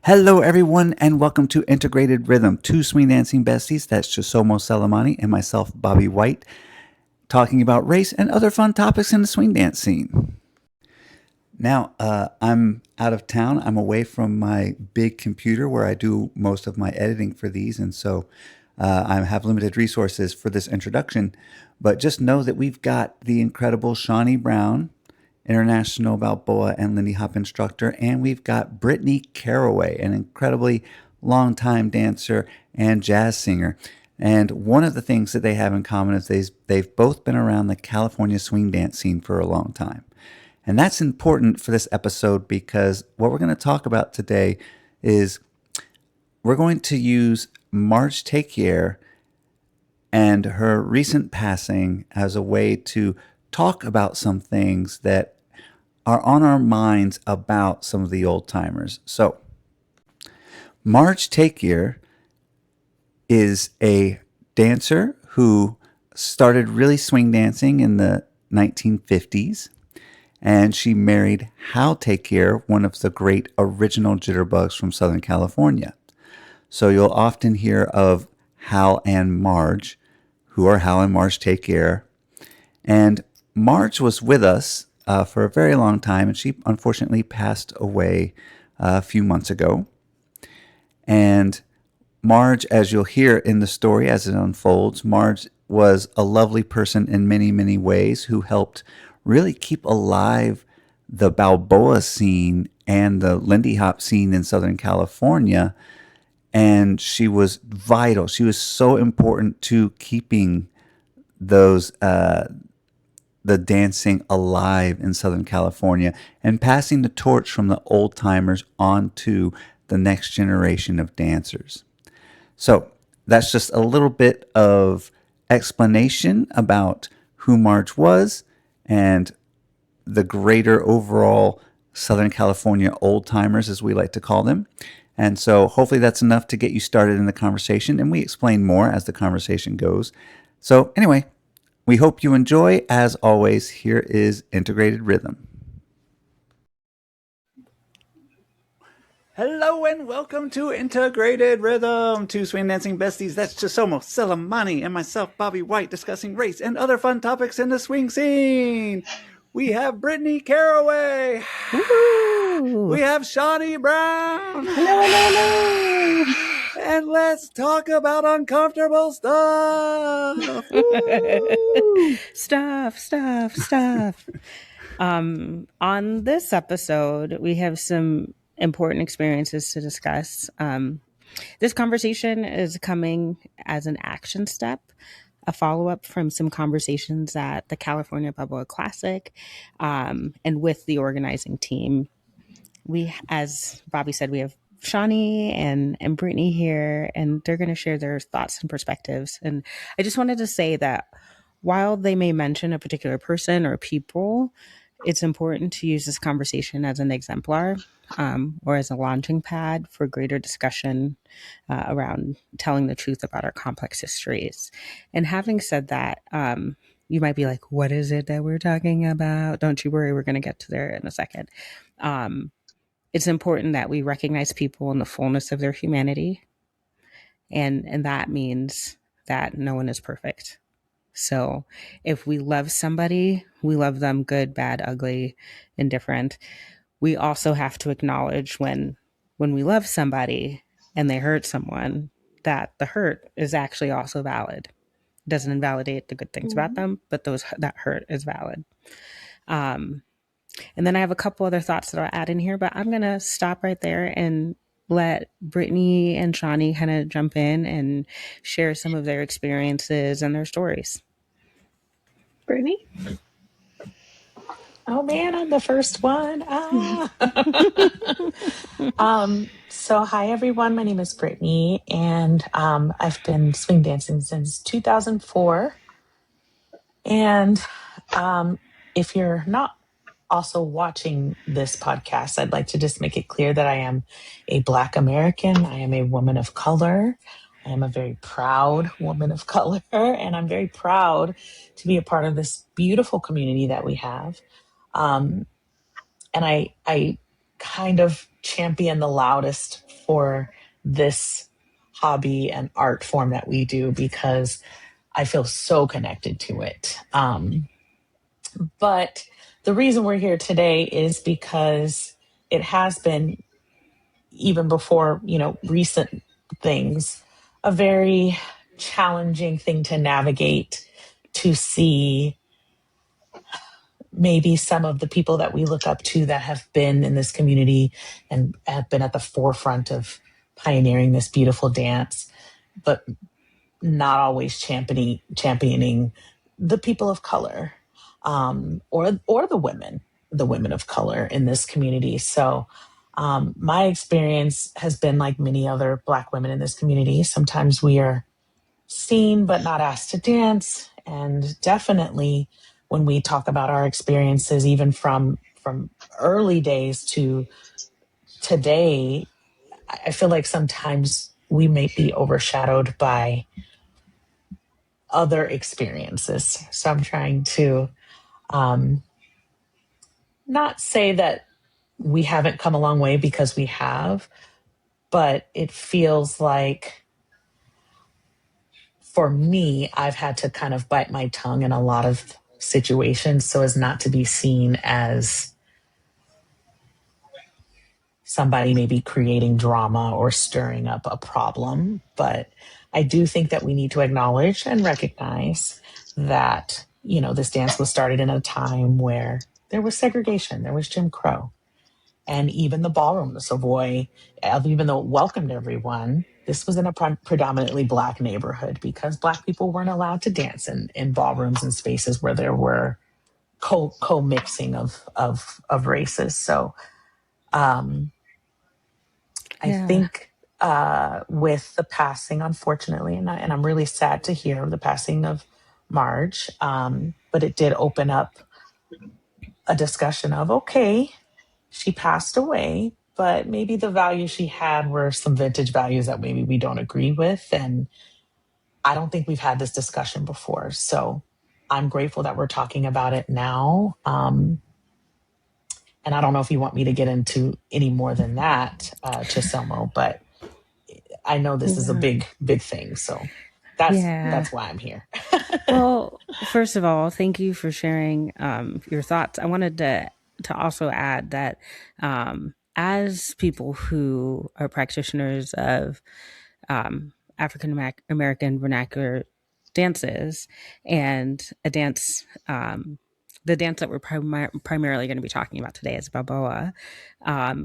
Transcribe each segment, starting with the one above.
Hello, everyone, and welcome to Integrated Rhythm, two swing dancing besties. That's Chisomo Salamani and myself, Bobby White, talking about race and other fun topics in the swing dance scene. Now, I'm out of town. I'm away from my big computer where I do most of my editing for these, and so I have limited resources for this introduction. But just know that we've got the incredible SHANI Browne, international Balboa and Lindy Hop instructor, and we've got BRITTNey Caraway, an incredibly longtime dancer and jazz singer. And one of the things that they have in common is they've both been around the California swing dance scene for a long time. And that's important for this episode because what we're going to talk about today is we're going to use Marge Takier and her recent passing as a way to talk about some things that are on our minds about some of the old timers. So, Marge Takier is a dancer who started really swing dancing in the 1950s, and she married Hal Takier, one of the great original jitterbugs from Southern California. So you'll often hear of Hal and Marge, who are Hal and Marge Takier. And Marge was with us for a very long time, and she unfortunately passed away a few months ago. And Marge, as you'll hear in the story as it unfolds, Marge was a lovely person in many, many ways who helped really keep alive the Balboa scene and the Lindy Hop scene in Southern California. And she was vital. She was so important to keeping those the dancing alive in Southern California and passing the torch from the old timers on to the next generation of dancers. So that's just a little bit of explanation about who Marge was and the greater overall Southern California old timers, as we like to call them. And so hopefully that's enough to get you started in the conversation, and we explain more as the conversation goes. So anyway, we hope you enjoy. As always, here is Integrated Rhythm. Hello and welcome to Integrated Rhythm, two swing dancing besties. That's Chisomo Salamani and myself, Bobby White, discussing race and other fun topics in the swing scene. We have BRITTNey Caraway. Woo! We have SHANI Browne. Hello. And let's talk about uncomfortable stuff. Stuff. On this episode, we have some important experiences to discuss. This conversation is coming as an action step, a follow-up from some conversations at the California Balboa Classic, and with the organizing team. We, as Bobby said, we have SHANI and BRITTNey here, and they're going to share their thoughts and perspectives. And I just wanted to say that while they may mention a particular person or people, it's important to use this conversation as an exemplar or as a launching pad for greater discussion around telling the truth about our complex histories. And having said that, you might be like, what is it that we're talking about? Don't you worry, we're going to get to there in a second. It's important that we recognize people in the fullness of their humanity. And that means that no one is perfect. So if we love somebody, we love them good, bad, ugly, indifferent. We also have to acknowledge when we love somebody and they hurt someone, that the hurt is actually also valid. It doesn't invalidate the good things about them, but that hurt is valid. And then I have a couple other thoughts that I'll add in here, but I'm going to stop right there and let BRITTNey and SHANI kind of jump in and share some of their experiences and their stories. BRITTNey? Oh man, I'm the first one. So hi everyone, my name is BRITTNey, and I've been swing dancing since 2004. And if you're not also watching this podcast, I'd like to just make it clear that I am a Black American. I am a woman of color. I am a very proud woman of color, and I'm very proud to be a part of this beautiful community that we have. And I kind of champion the loudest for this hobby and art form that we do because I feel so connected to it. But the reason we're here today is because it has been, even before, recent things, a very challenging thing to navigate, to see maybe some of the people that we look up to that have been in this community and have been at the forefront of pioneering this beautiful dance, but not always championing the people of color, or the women of color in this community. So my experience has been like many other Black women in this community. Sometimes we are seen but not asked to dance, and definitely when we talk about our experiences, even from early days to today, I feel like sometimes we may be overshadowed by other experiences. So I'm trying to not say that we haven't come a long way, because we have, but it feels like, for me, I've had to kind of bite my tongue in a lot of situations so as not to be seen as somebody maybe creating drama or stirring up a problem. But I do think that we need to acknowledge and recognize that, this dance was started in a time where there was segregation, there was Jim Crow. And even the ballroom, the Savoy, even though it welcomed everyone, this was in a predominantly Black neighborhood because Black people weren't allowed to dance in ballrooms and spaces where there were co-mixing of races. So I think with the passing, unfortunately, and I'm really sad to hear of the passing of Marge, but it did open up a discussion of, okay, she passed away, but maybe the values she had were some vintage values that maybe we don't agree with. And I don't think we've had this discussion before. So I'm grateful that we're talking about it now. And I don't know if you want me to get into any more than that, Chiselmo, but I know this is a big, big thing. So that's why I'm here. Well, first of all, thank you for sharing your thoughts. I wanted to also add that as people who are practitioners of African American vernacular dances and a dance, the dance that we're primarily going to be talking about today is Balboa.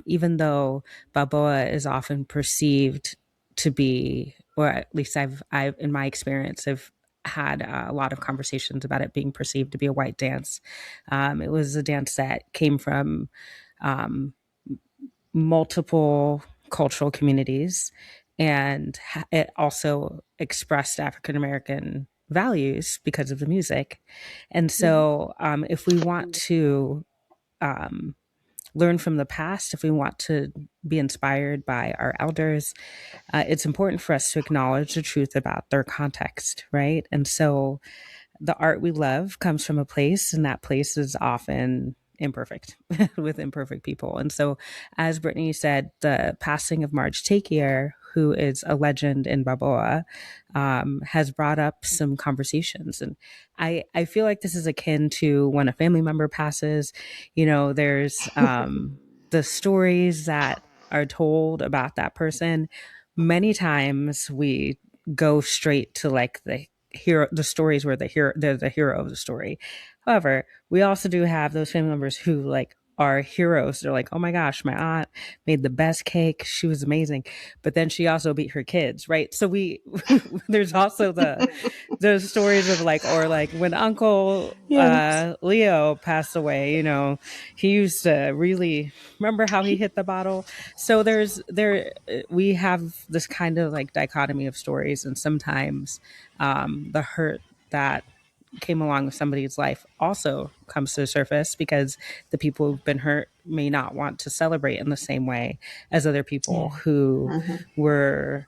Even though Balboa is often perceived to be, or at least I've in my experience, I've had a lot of conversations about it being perceived to be a white dance. It was a dance that came from multiple cultural communities, and it also expressed African American values because of the music. And so if we want to learn from the past, if we want to be inspired by our elders, it's important for us to acknowledge the truth about their context, right? And so the art we love comes from a place, and that place is often imperfect with imperfect people. And so, as Brittney said, the passing of Marge Takier, who is a legend in Balboa, has brought up some conversations. And I feel like this is akin to when a family member passes. There's the stories that are told about that person. Many times we go straight to like the stories where they're the hero of the story. However, we also do have those family members who like are heroes. They're like, oh my gosh, my aunt made the best cake. She was amazing. But then she also beat her kids, right? So there's also the stories of like, or like when Uncle Yes. Leo passed away, he used to really remember how he hit the bottle. So we have this kind of like dichotomy of stories, and sometimes the hurt that came along with somebody's life also comes to the surface because the people who've been hurt may not want to celebrate in the same way as other people who were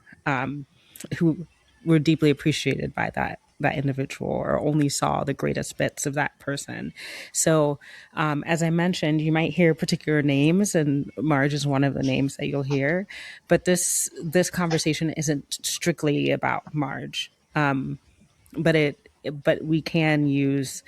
deeply appreciated by that that individual or only saw the greatest bits of that person. So, as I mentioned, you might hear particular names, and Marge is one of the names that you'll hear. But this conversation isn't strictly about Marge, but we can use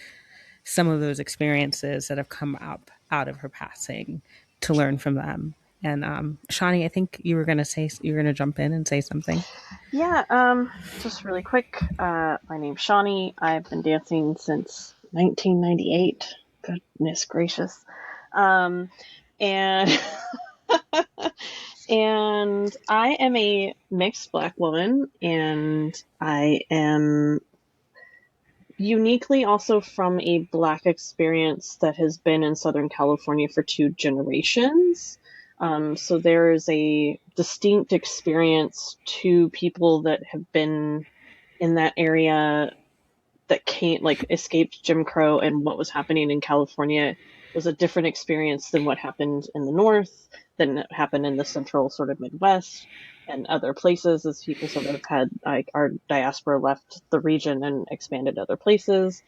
some of those experiences that have come up out of her passing to learn from them. And Shani, I think you were going to jump in and say something. Yeah, just really quick. My name's Shani. I've been dancing since 1998. Goodness gracious. And and I am a mixed Black woman, and I am uniquely also from a Black experience that has been in Southern California for 2 generations. So there is a distinct experience to people that have been in that area that escaped Jim Crow, and what was happening in California was a different experience than what happened in the North, than happened in the central sort of Midwest and other places, as people sort of had, like, our diaspora left the region and expanded other places.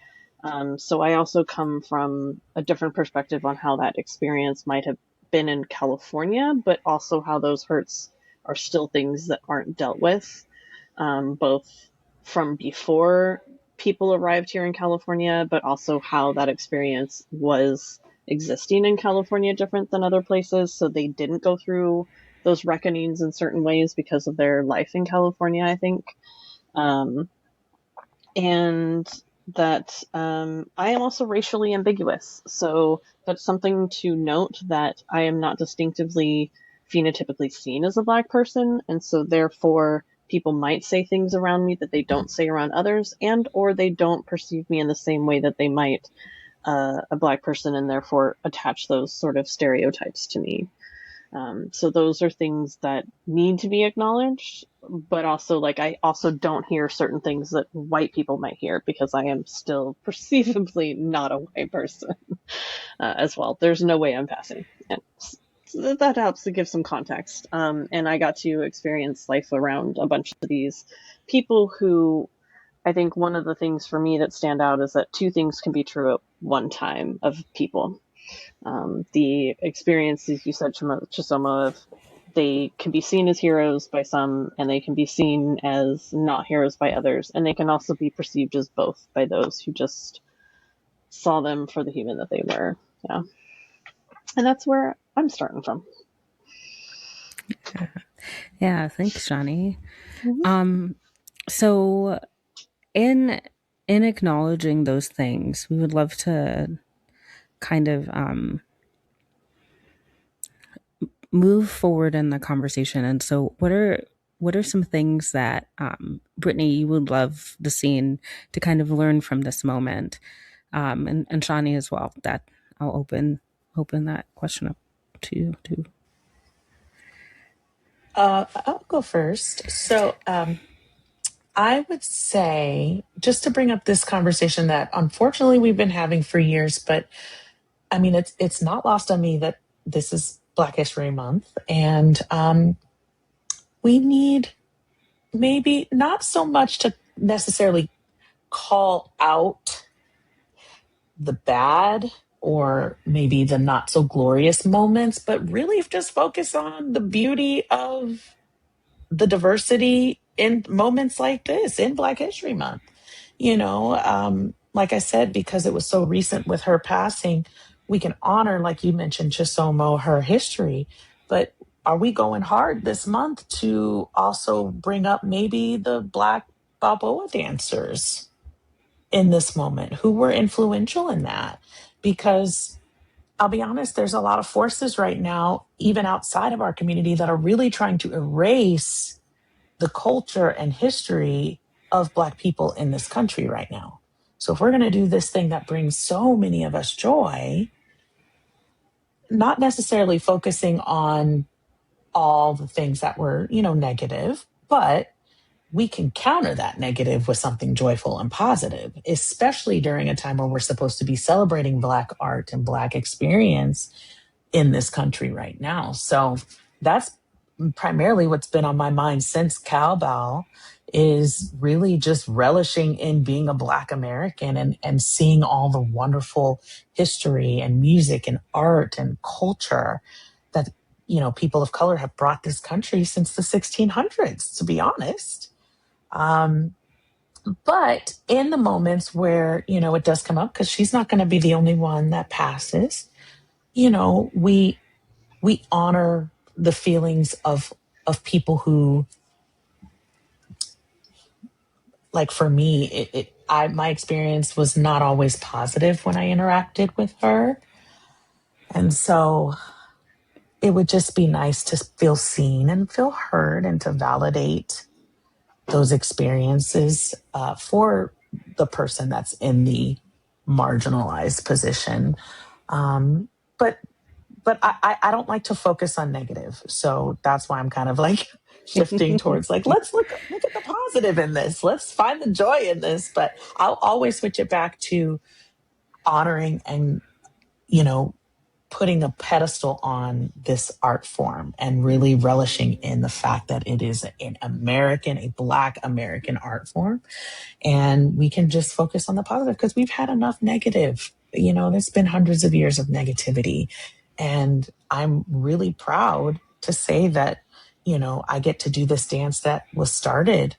So I also come from a different perspective on how that experience might have been in California, but also how those hurts are still things that aren't dealt with, both from before people arrived here in California, but also how that experience was existing in California different than other places. So they didn't go through those reckonings in certain ways because of their life in California, I think. And that I am also racially ambiguous. So that's something to note, that I am not distinctively phenotypically seen as a Black person. And so therefore people might say things around me that they don't say around others, and or they don't perceive me in the same way that they might a Black person, and therefore attach those sort of stereotypes to me. So those are things that need to be acknowledged, but also, like, I also don't hear certain things that white people might hear, because I am still perceivably not a white person as well. There's no way I'm passing. And that helps to give some context. And I got to experience life around a bunch of these people who, I think one of the things for me that stand out is that 2 things can be true at one time of people. The experiences you said, Chisomo, of they can be seen as heroes by some, and they can be seen as not heroes by others, and they can also be perceived as both by those who just saw them for the human that they were. Yeah, and that's where I'm starting from. Yeah, thanks, Shani. So in acknowledging those things, we would love to kind of move forward in the conversation. And so what are some things that Brittney, you would love the scene to kind of learn from this moment, and Shani as well? That I'll open that question up to you too. I'll go first. So I would say, just to bring up this conversation that unfortunately we've been having for years, but I mean, it's not lost on me that this is Black History Month, and we need maybe not so much to necessarily call out the bad or maybe the not so glorious moments, but really just focus on the beauty of the diversity in moments like this in Black History Month. You know, like I said, because it was so recent with her passing, we can honor, like you mentioned, Chisomo, her history. But are we going hard this month to also bring up maybe the Black Balboa dancers in this moment who were influential in that? Because I'll be honest, there's a lot of forces right now, even outside of our community, that are really trying to erase the culture and history of Black people in this country right now. So if we're going to do this thing that brings so many of us joy, not necessarily focusing on all the things that were, negative, but we can counter that negative with something joyful and positive, especially during a time where we're supposed to be celebrating Black art and Black experience in this country right now. So that's primarily what's been on my mind since cowbell is really just relishing in being a Black American and seeing all the wonderful history and music and art and culture that, people of color have brought this country since the 1600s, to be honest. But in the moments where, it does come up, because she's not going to be the only one that passes, we honor the feelings of people who, like for me, my experience was not always positive when I interacted with her. And so it would just be nice to feel seen and feel heard and to validate those experiences for the person that's in the marginalized position. But I don't like to focus on negative. So that's why I'm kind of like shifting towards like, let's look at the positive in this. Let's find the joy in this. But I'll always switch it back to honoring and, putting a pedestal on this art form and really relishing in the fact that it is a Black American art form. And we can just focus on the positive because we've had enough negative. There's been hundreds of years of negativity. And I'm really proud to say that, I get to do this dance that was started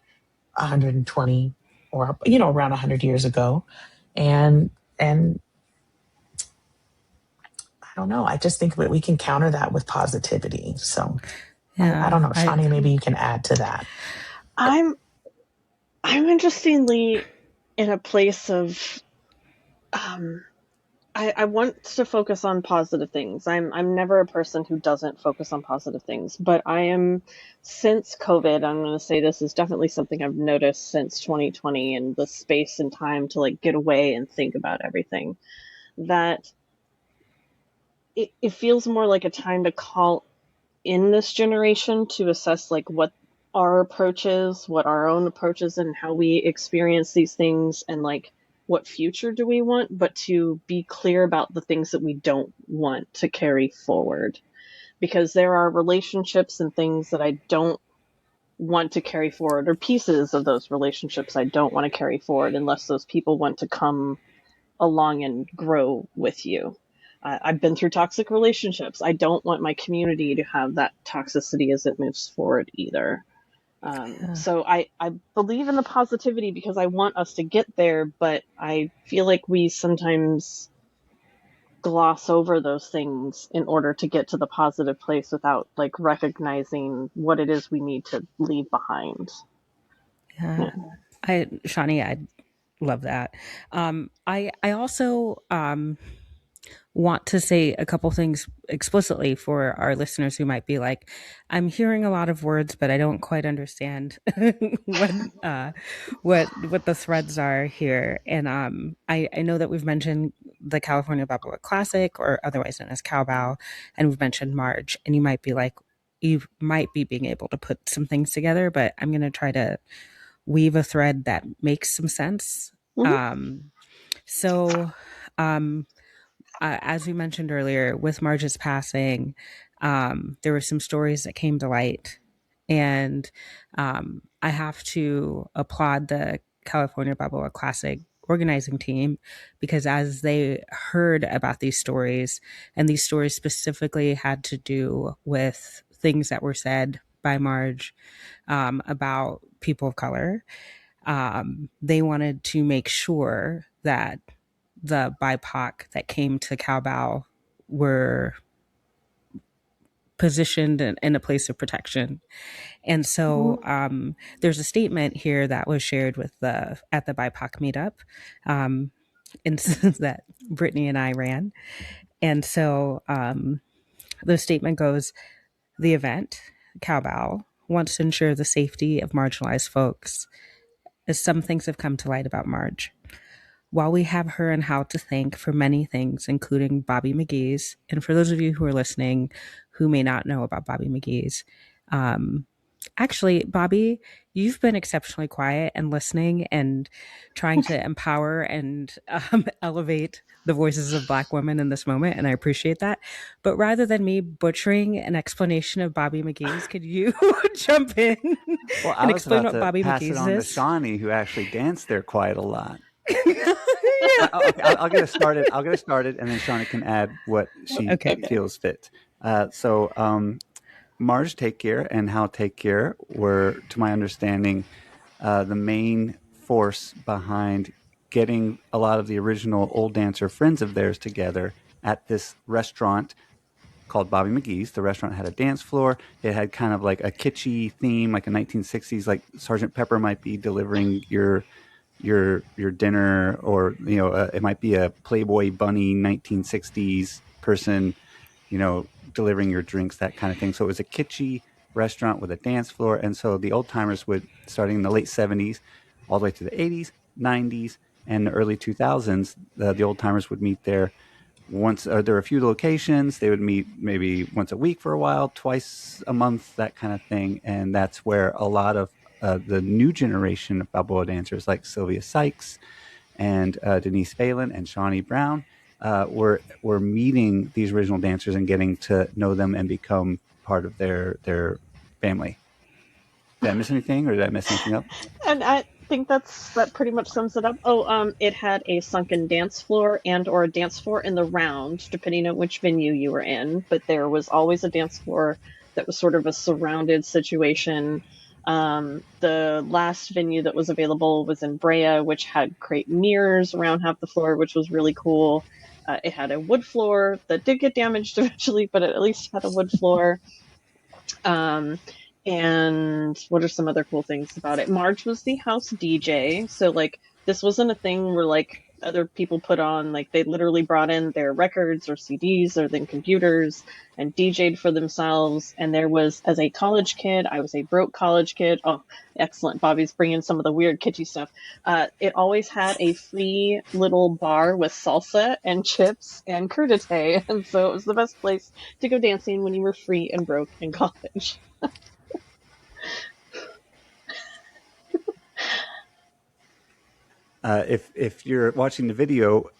120 or, around 100 years ago. And I don't know. I just think that we can counter that with positivity. So I don't know. Shani, maybe you can add to that. I'm interestingly in a place of I want to focus on positive things. I'm never a person who doesn't focus on positive things, but I am, since COVID, I'm going to say this is definitely something I've noticed since 2020 and the space and time to like get away and think about everything, that it feels more like a time to call in this generation to assess like what our approach is, what our own approach is, and how we experience these things, and like what future do we want, but to be clear about the things that we don't want to carry forward. Because there are relationships and things that I don't want to carry forward, or pieces of those relationships I don't want to carry forward unless those people want to come along and grow with you. I've been through toxic relationships. I don't want my community to have that toxicity as it moves forward either. So I believe in the positivity because I want us to get there, but I feel like we sometimes gloss over those things in order to get to the positive place without like recognizing what it is we need to leave behind. Yeah. Shani, I love that. I also want to say a couple things explicitly for our listeners who might be like, I'm hearing a lot of words, but I don't quite understand what the threads are here. And I know that we've mentioned the California Balboa Classic, or otherwise known as Cowbow, and we've mentioned Marge, and you might be like, you might be being able to put some things together, but I'm going to try to weave a thread that makes some sense. Mm-hmm. As we mentioned earlier, with Marge's passing, there were some stories that came to light. And I have to applaud the California Balboa Classic organizing team, because as they heard about these stories, and these stories specifically had to do with things that were said by Marge about people of color, they wanted to make sure that the BIPOC that came to Cowbow were positioned in a place of protection. And so there's a statement here that was shared at the BIPOC meetup, and that Brittney and I ran. And so the statement goes, the event, Cowbow, wants to ensure the safety of marginalized folks, as some things have come to light about Marge. While we have her and how to thank for many things, including Bobby McGee's, and for those of you who are listening who may not know about Bobby McGee's, Actually, Bobby, you've been exceptionally quiet and listening and trying to empower and elevate the voices of Black women in this moment, and I appreciate that. But rather than me butchering an explanation of Bobby McGee's, could you jump in Well, I and was explain about what to Bobby pass it McGee's on to is? Shani, who actually danced there quite a lot. Yeah. Okay, I'll get us started. I'll get us started, and then Shani can add what she Okay. feels fit. Marge Takier and how Takier were, to my understanding, the main force behind getting a lot of the original old dancer friends of theirs together at this restaurant called Bobby McGee's. The restaurant had a dance floor. It had kind of like a kitschy theme, like a 1960s, like Sergeant Pepper might be delivering your dinner, or it might be a Playboy bunny 1960s person, delivering your drinks, that kind of thing. So it was a kitschy restaurant with a dance floor, and so the old timers would, starting in the late 70s, all the way to the 80s, 90s, and the early 2000s, the old timers would meet there once. There were a few locations. They would meet maybe once a week for a while, twice a month, that kind of thing, and that's where a lot of the new generation of Balboa dancers like Sylvia Sykes and Denise Phelan and SHANI BROWN were meeting these original dancers and getting to know them and become part of their family. Did I miss anything, or did I mess anything up? And I think that pretty much sums it up. Oh, it had a sunken dance floor and or a dance floor in the round, depending on which venue you were in. But there was always a dance floor that was sort of a surrounded situation. The last venue that was available was in Brea, which had crepe mirrors around half the floor, which was really cool. It had a wood floor that did get damaged eventually, but it at least had a wood floor. And what are some other cool things about it? Marge was the house DJ. So, like, this wasn't a thing where, like, other people put on, like, they literally brought in their records or CDs or then computers and DJ'd for themselves. And there was, as a college kid, I was a broke college kid. Oh, excellent. Bobby's bringing some of the weird kitschy stuff. It always had a free little bar with salsa and chips and crudité. And so it was the best place to go dancing when you were free and broke in college. If you're watching the video,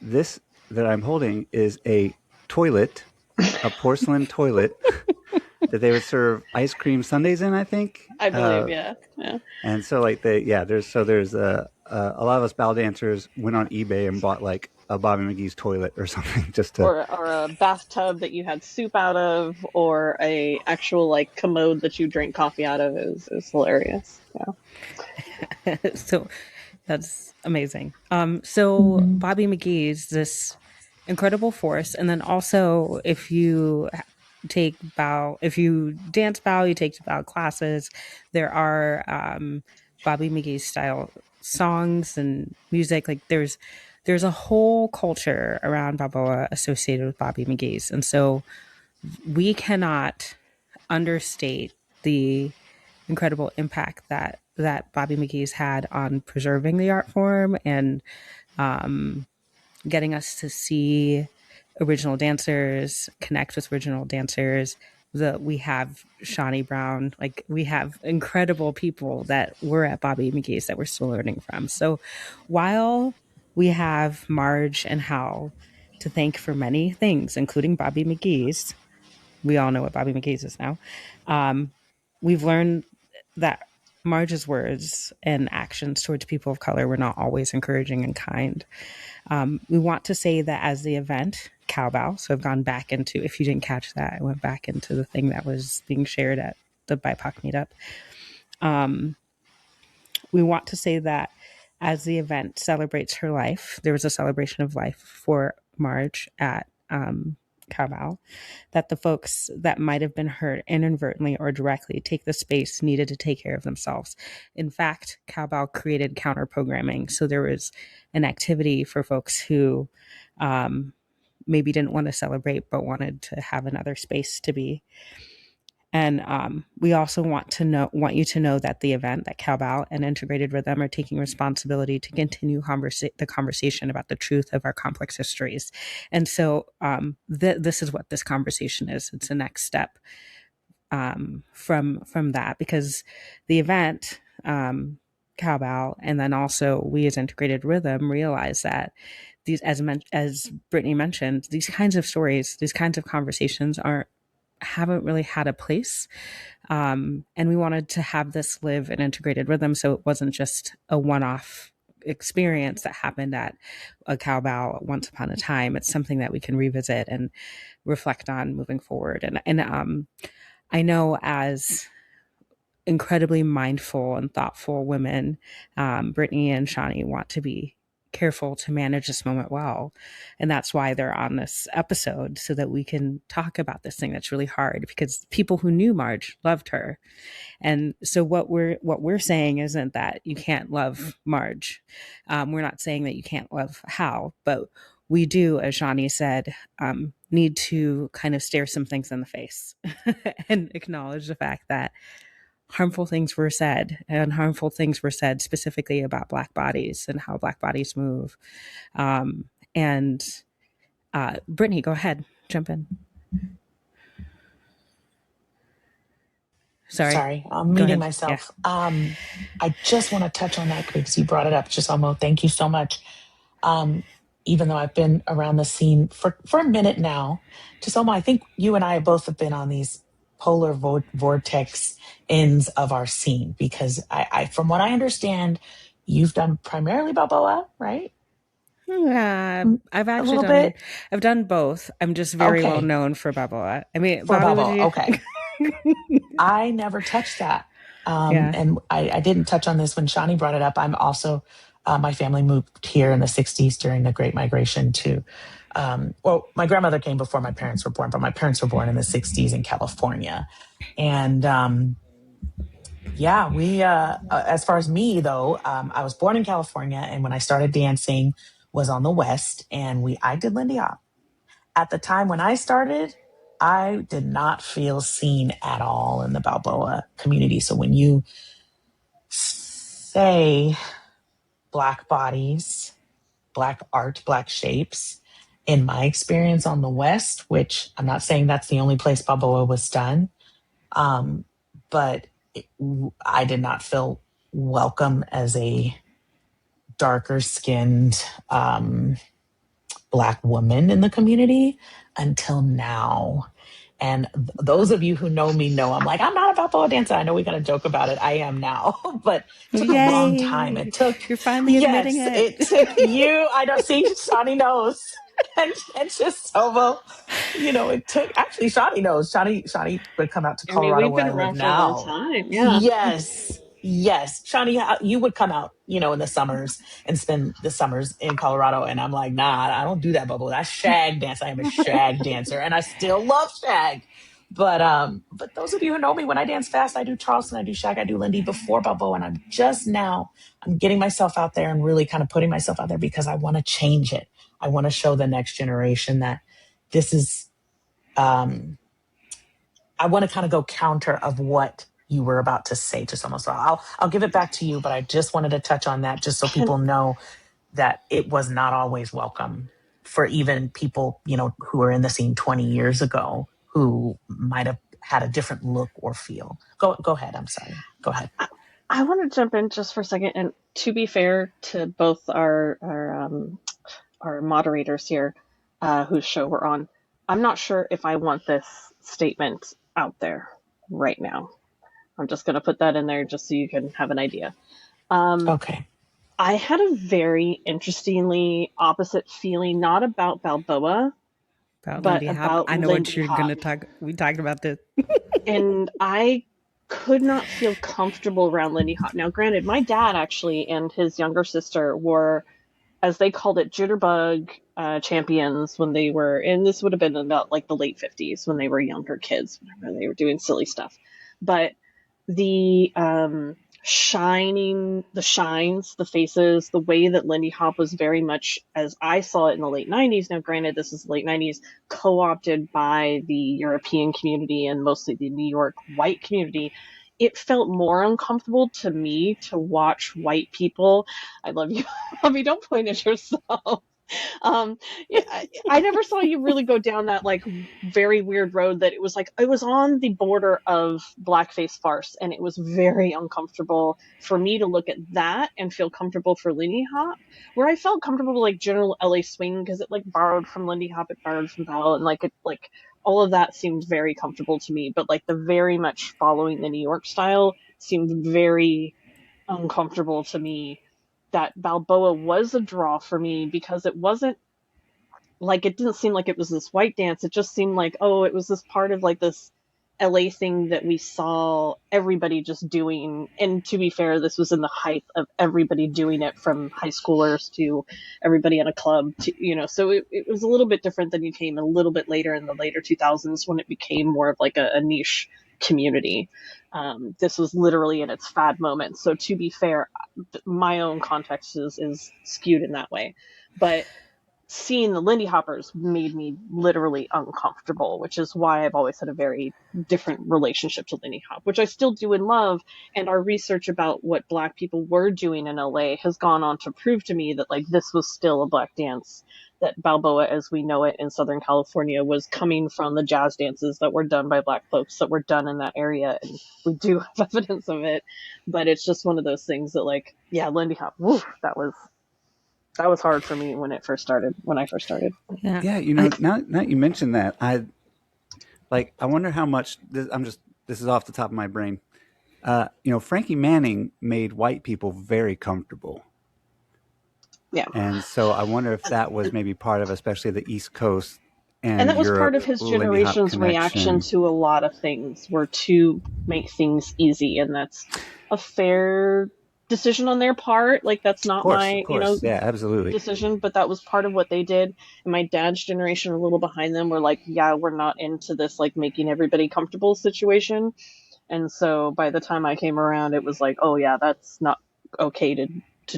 this that I'm holding is a toilet, a porcelain toilet that they would serve ice cream sundaes in, I think. I believe, yeah. And so, like, there's a lot of us ball dancers went on eBay and bought like a Bobby McGee's toilet or something, just to. Or a bathtub that you had soup out of, or a actual like commode that you drink coffee out of is hilarious. Yeah. So that's amazing. So Bobby McGee's this incredible force, and then also if you dance bow, you take bow classes. There are Bobby McGee style songs and music. Like there's a whole culture around Balboa associated with Bobby McGee's, and so we cannot understate the incredible impact that Bobby McGee's had on preserving the art form and getting us to see original dancers, connect with original dancers. We have SHANI BROWN, like we have incredible people that were at Bobby McGee's that we're still learning from. So while we have Marge and Hal to thank for many things, including Bobby McGee's, we all know what Bobby McGee's is now. We've learned that Marge's words and actions towards people of color were not always encouraging and kind. We want to say that as the event, Cowbell, so I've gone back into, if you didn't catch that, I went back into the thing that was being shared at the BIPOC meetup. We want to say that as the event celebrates her life, there was a celebration of life for Marge at Cowbell, that the folks that might have been hurt inadvertently or directly take the space needed to take care of themselves. In fact, Cowbell created counter programming. So there was an activity for folks who maybe didn't want to celebrate but wanted to have another space to be. And we also want you to know that the event, that Cowbell and Integrated Rhythm are taking responsibility to continue the conversation about the truth of our complex histories. And so this is what this conversation is. It's the next step from that, because the event, Cowbell, and then also we as Integrated Rhythm realize that these, as Brittney mentioned, these kinds of stories, these kinds of conversations haven't really had a place. And we wanted to have this live in Integrated Rhythm, so it wasn't just a one-off experience that happened at a Cowbell once upon a time. It's something that we can revisit and reflect on moving forward. And I know, as incredibly mindful and thoughtful women, Brittney and Shani want to be careful to manage this moment well. And that's why they're on this episode, so that we can talk about this thing that's really hard, because people who knew Marge loved her. And so what we're saying isn't that you can't love Marge. We're not saying that you can't love Hal, but we do, as Shani said, need to kind of stare some things in the face and acknowledge the fact that harmful things were said, and harmful things were said specifically about Black bodies and how Black bodies move. And Brittney, go ahead, jump in. Sorry, I'm muting myself. Yeah. I just want to touch on that because you brought it up. Chisomo, thank you so much. Even though I've been around the scene for a minute now, Chisomo, I think you and I both have been on these polar vortex ends of our scene, because I from what I understand, you've done primarily Balboa, right? Yeah, I've done both. I'm just very well known for Balboa. I mean, for Balboa, okay. I never touched that. And I didn't touch on this when Shani brought it up. I'm also, my family moved here in the 60s during the Great Migration to, well, my grandmother came before my parents were born, but my parents were born in the 60s in California. And we, as far as me though, I was born in California, and when I started dancing was on the West, and I did Lindy Hop. At the time when I started, I did not feel seen at all in the Balboa community. So when you say Black bodies, Black art, Black shapes, in my experience on the West, which I'm not saying that's the only place Balboa was done, but I did not feel welcome as a darker skinned Black woman in the community until now. And those of you who know me know I'm like, I'm not a Balboa dancer. I know we got to joke about it. I am now, but it took a long time. It took, you're finally admitting it. It took you. I don't see Shani knows, and just Sobo. You know, it took, actually Shani knows. Shani would come out to Colorado, we've been where I live around now. for a long time. Yeah. Yes. Shani, you would come out, in the summers and spend the summers in Colorado. And I'm like, nah, I don't do that, Bubble. That's shag dance. I am a shag dancer, and I still love shag. But those of you who know me, when I dance fast, I do Charleston, I do shag, I do Lindy before Balboa. And I'm getting myself out there and really kind of putting myself out there, because I want to change it. I want to show the next generation that this is, I want to kind of go counter of what you were about to say to someone. So I'll give it back to you, but I just wanted to touch on that just so people know that it was not always welcome for even people, who were in the scene 20 years ago, who might have had a different look or feel. Go ahead. I'm sorry. Go ahead. I want to jump in just for a second. And to be fair to both our moderators here, whose show we're on, I'm not sure if I want this statement out there right now. I'm just going to put that in there just so you can have an idea. Okay. I had a very interestingly opposite feeling, not about Balboa, but Lindy about I know Lindy what you're going to talk. We talked about this. And I could not feel comfortable around Lindy Hop. Now, granted, my dad actually and his younger sister were, as they called it, jitterbug champions when they were, and this would have been about like the late 50s when they were younger kids, whenever they were doing silly stuff. But the shines, the faces, the way that Lindy Hop was very much, as I saw it in the late 90s, now granted this is the late 90s, co-opted by the European community and mostly the New York white community, it felt more uncomfortable to me to watch white people. I love you, Bobby, don't point at yourself. Yeah, I never saw you really go down that like very weird road that it was like it was on the border of blackface farce, and it was very uncomfortable for me to look at that and feel comfortable for Lindy Hop, where I felt comfortable like general LA swing because it like borrowed from Lindy Hop, it borrowed from Bell, and like it like all of that seemed very comfortable to me, but like the very much following the New York style seemed very uncomfortable to me. That Balboa was a draw for me because it wasn't like it didn't seem like it was this white dance. It just seemed like, oh, it was this part of like this LA thing that we saw everybody just doing. And to be fair, this was in the height of everybody doing it, from high schoolers to everybody in a club to, you know, so it was a little bit different than you came a little bit later in the later 2000s when it became more of like a niche community. This was literally in its fad moment. So to be fair, my own context is skewed in that way. But seeing the Lindy Hoppers made me literally uncomfortable, which is why I've always had a very different relationship to Lindy Hop, which I still do and love. And our research about what Black people were doing in LA has gone on to prove to me that like this was still a Black dance, that Balboa as we know it in Southern California was coming from the jazz dances that were done by Black folks that were done in that area. And we do have evidence of it, but it's just one of those things that like, yeah, Lindy Hop, woo, that was hard for me when I first started. Yeah, you know, now you mentioned that, I wonder how much this is off the top of my brain. You know, Frankie Manning made white people very comfortable. Yeah. And so I wonder if that was maybe part of, especially the East Coast and that was Europe, part of his Lindy Hop generation's reaction connection. to a lot of things, were to make things easy, and that's a fair decision on their part. Like that's not Of you know, course, yeah, absolutely. decision, but that was part of what they did. And my dad's generation, a little behind them, were like, yeah, we're not into this like making everybody comfortable situation. And so by the time I came around, it was like, oh yeah, that's not okay to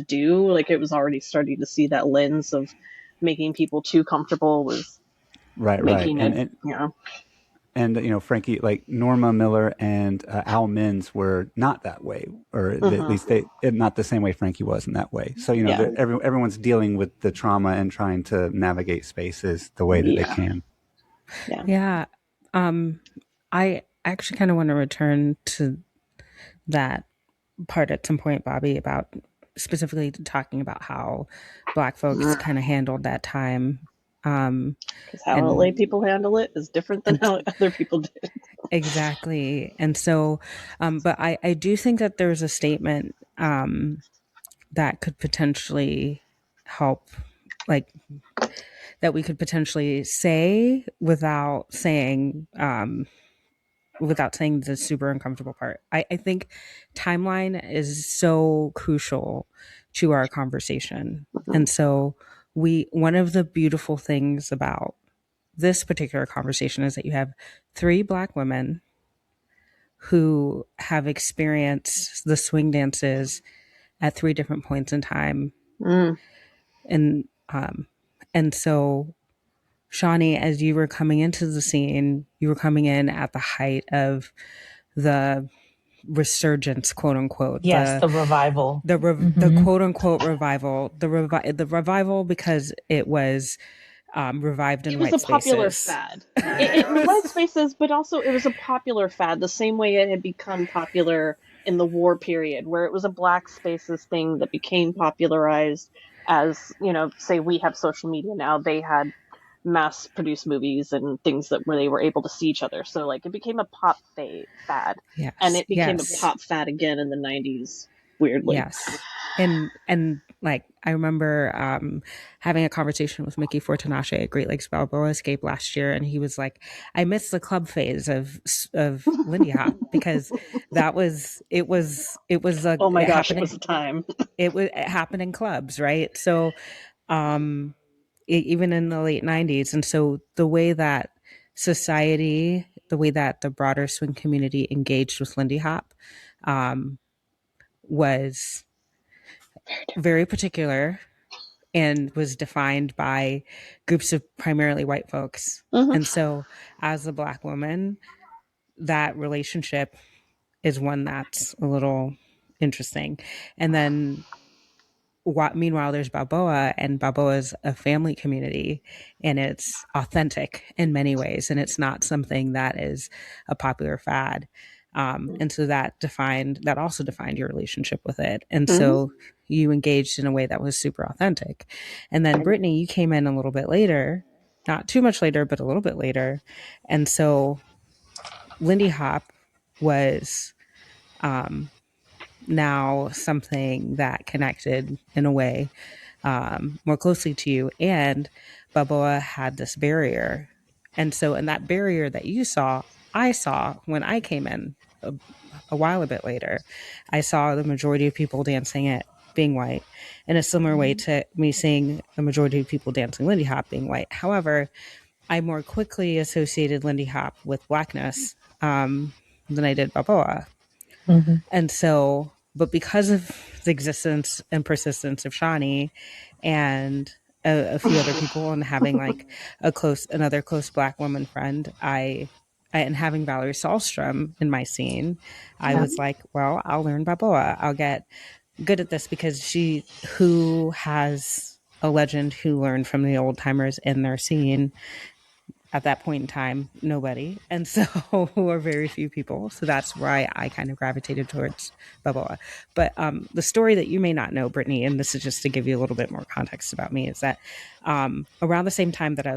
do. Like it was already starting to see that lens of making people too comfortable was Right, making it, you know. and you know, Frankie, like Norma Miller and Al Minns were not that way, or at least they not the same way Frankie was in that way. So you know, Yeah. everyone's dealing with the trauma and trying to navigate spaces the way that they can. Yeah. I actually kind of want to return to that part at some point, Bobby, about specifically talking about how Black folks kind of handled that time. Because how And LA people handle it is different than how other people did. exactly. And so, but I do think that there's a statement that could potentially help, like, that we could potentially say without saying the super uncomfortable part. I think timeline is so crucial to our conversation. And so one of the beautiful things about this particular conversation is that you have three Black women who have experienced the swing dances at three different points in time. And and so Shani, as you were coming into the scene, you were coming in at the height of the resurgence, quote unquote. Yes, the revival. The quote unquote revival. The revival because it was revived in It was white a popular spaces. fad. It white spaces, but also it was a popular fad, the same way it had become popular in the war period, where it was a Black spaces thing that became popularized as, you know, say we have social media now, they had mass produced movies and things that where they were able to see each other. So like it became a pop fad. Yes. And it became yes. a pop fad again in the 90s, weirdly. Yes. And like I remember having a conversation with Mickey Fortunace at Great Lakes Balboa Escape last year, and he was like, "I missed the club phase of Lindy Hop because it was a oh my gosh, it was a time. it happened in clubs, right? So even in the late 90s, and so the way that society, the way that the broader swing community engaged with Lindy Hop was very particular and was defined by groups of primarily white folks. And so as a Black woman, that relationship is one that's a little interesting. And then meanwhile, there's Balboa, and Balboa is a family community, and it's authentic in many ways, and it's not something that is a popular fad. And so that also defined your relationship with it. And so you engaged in a way that was super authentic. And then Brittney, you came in a little bit later, not too much later, but a little bit later. And so Lindy Hop was now something that connected in a way more closely to you. And Balboa had this barrier. And so, in that barrier that you saw, I saw when I came in a while a bit later. I saw the majority of people dancing it being white in a similar way to me seeing the majority of people dancing Lindy Hop being white. However, I more quickly associated Lindy Hop with blackness than I did Balboa. And so, but because of the existence and persistence of Shani and a few other people and having like another close Black woman friend, and having Valerie Sahlstrom in my scene, I was like, well, I'll learn Balboa. I'll get good at this because who has a legend who learned from the old timers in their scene. At that point in time, nobody. And so, or very few people. So that's why I kind of gravitated towards Balboa. But the story that you may not know, Brittney, and this is just to give you a little bit more context about me, is that around the same time that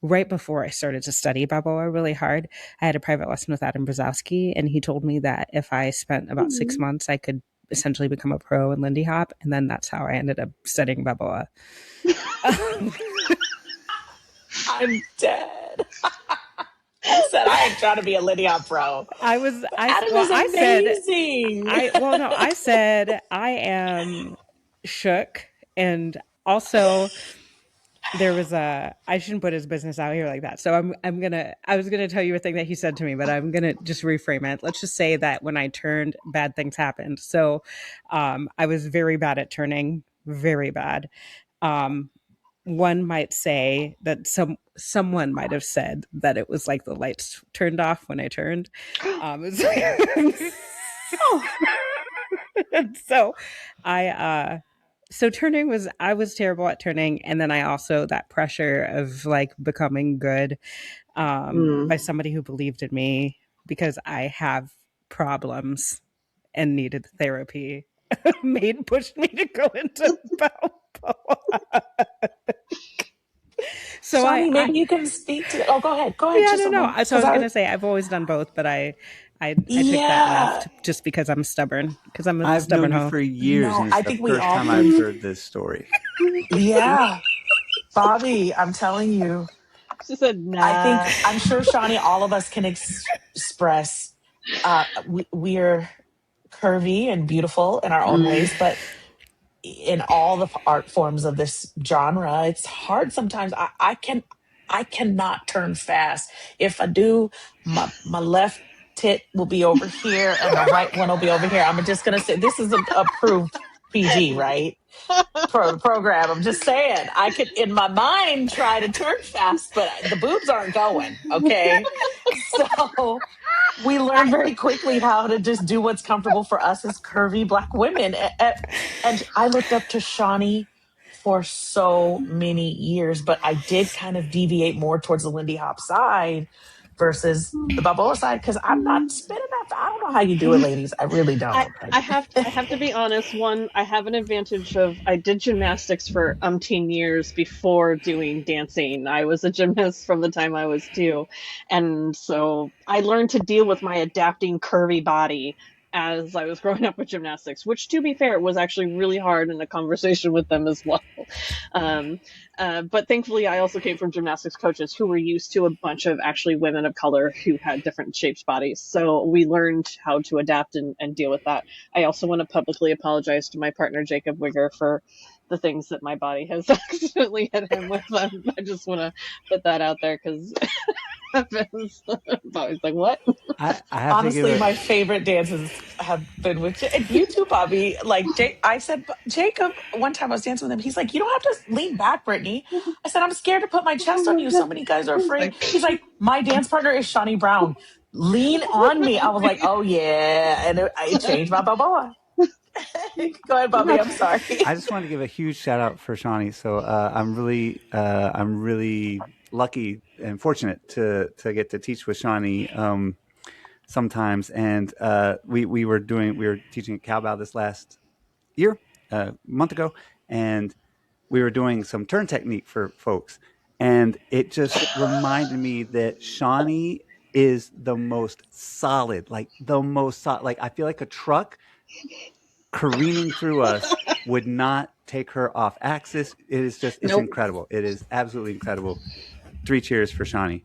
right before I started to study Balboa really hard, I had a private lesson with Adam Brzezowski, and he told me that if I spent about 6 months, I could essentially become a pro in Lindy Hop. And then that's how I ended up studying Balboa. I'm dead. I said I ain't trying to be a Lindy Hop pro. I said I am shook, and also there was I shouldn't put his business out here like that. So I was gonna tell you a thing that he said to me, but I'm gonna just reframe it. Let's just say that when I turned, bad things happened. So I was very bad at turning, very bad. One might say that someone might have said that it was like the lights turned off when I turned. So turning I was terrible at turning. And then I also, that pressure of like becoming good by somebody who believed in me because I have problems and needed therapy pushed me to go into Balboa. So Shani, maybe you can speak to. Oh, go ahead. Go ahead. Yeah, no. So I was going to say I've always done both, but I took that left just because I'm stubborn. Because I've stubborn known you for years. No, and it's the first time I've heard this story. Yeah, Bobby, I'm telling you. She said, "Nah." I'm sure Shani, all of us can express. We're curvy and beautiful in our own ways, but in all the art forms of this genre, it's hard sometimes. I cannot turn fast. If I do, my left tit will be over here and the right one will be over here. I'm just gonna say this is an approved PG, right? Program. I'm just saying I could in my mind try to turn fast, but the boobs aren't going. Okay, so we learn very quickly how to just do what's comfortable for us as curvy Black women. And I looked up to Shani for so many years, but I did kind of deviate more towards the Lindy Hop side versus the Balboa side because I'm not spinning that. I don't know how you do it, ladies. I really don't. I have to be honest. One, I have an advantage of I did gymnastics for umpteen years before doing dancing. I was a gymnast from the time I was 2, and so I learned to deal with my adapting curvy body as I was growing up with gymnastics, which, to be fair, was actually really hard in a conversation with them as well. But thankfully, I also came from gymnastics coaches who were used to a bunch of actually women of color who had different shaped bodies. So we learned how to adapt and deal with that. I also want to publicly apologize to my partner, Jacob Wigger, for the things that my body has accidentally hit him with. I just want to put that out there because happens. Bobby's like, what? I have honestly, my favorite dances have been with you too, Bobby. Like I said, Jacob, one time I was dancing with him. He's like, you don't have to lean back, Brittney. I said, I'm scared to put my chest on you. So many guys are afraid. He's like, my dance partner is Shani Brown. Lean on me. I was like, oh yeah. And it changed my Balboa. Go ahead, Bobby. I'm sorry. I just wanted to give a huge shout out for Shani. So I'm really lucky and fortunate to get to teach with Shani sometimes. And we were teaching at cowbell this last year, a month ago, and we were doing some turn technique for folks, and it just reminded me that Shawnee is the most solid, like I feel like a truck careening through us would not take her off axis. It's Nope. incredible. It is absolutely incredible. 3 cheers for Shawnee.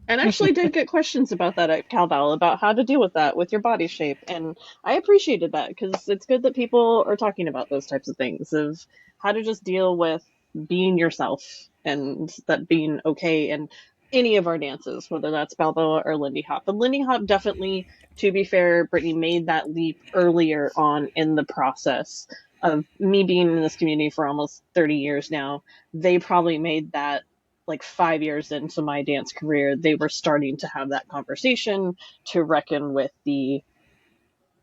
And actually did get questions about that at Cowbell, about how to deal with that with your body shape. And I appreciated that, because it's good that people are talking about those types of things, of how to just deal with being yourself, and that being okay in any of our dances, whether that's Balboa or Lindy Hop. But Lindy Hop, definitely, to be fair, Brittney made that leap earlier on in the process of me being in this community for almost 30 years now. They probably made that like 5 years into my dance career. They were starting to have that conversation, to reckon with the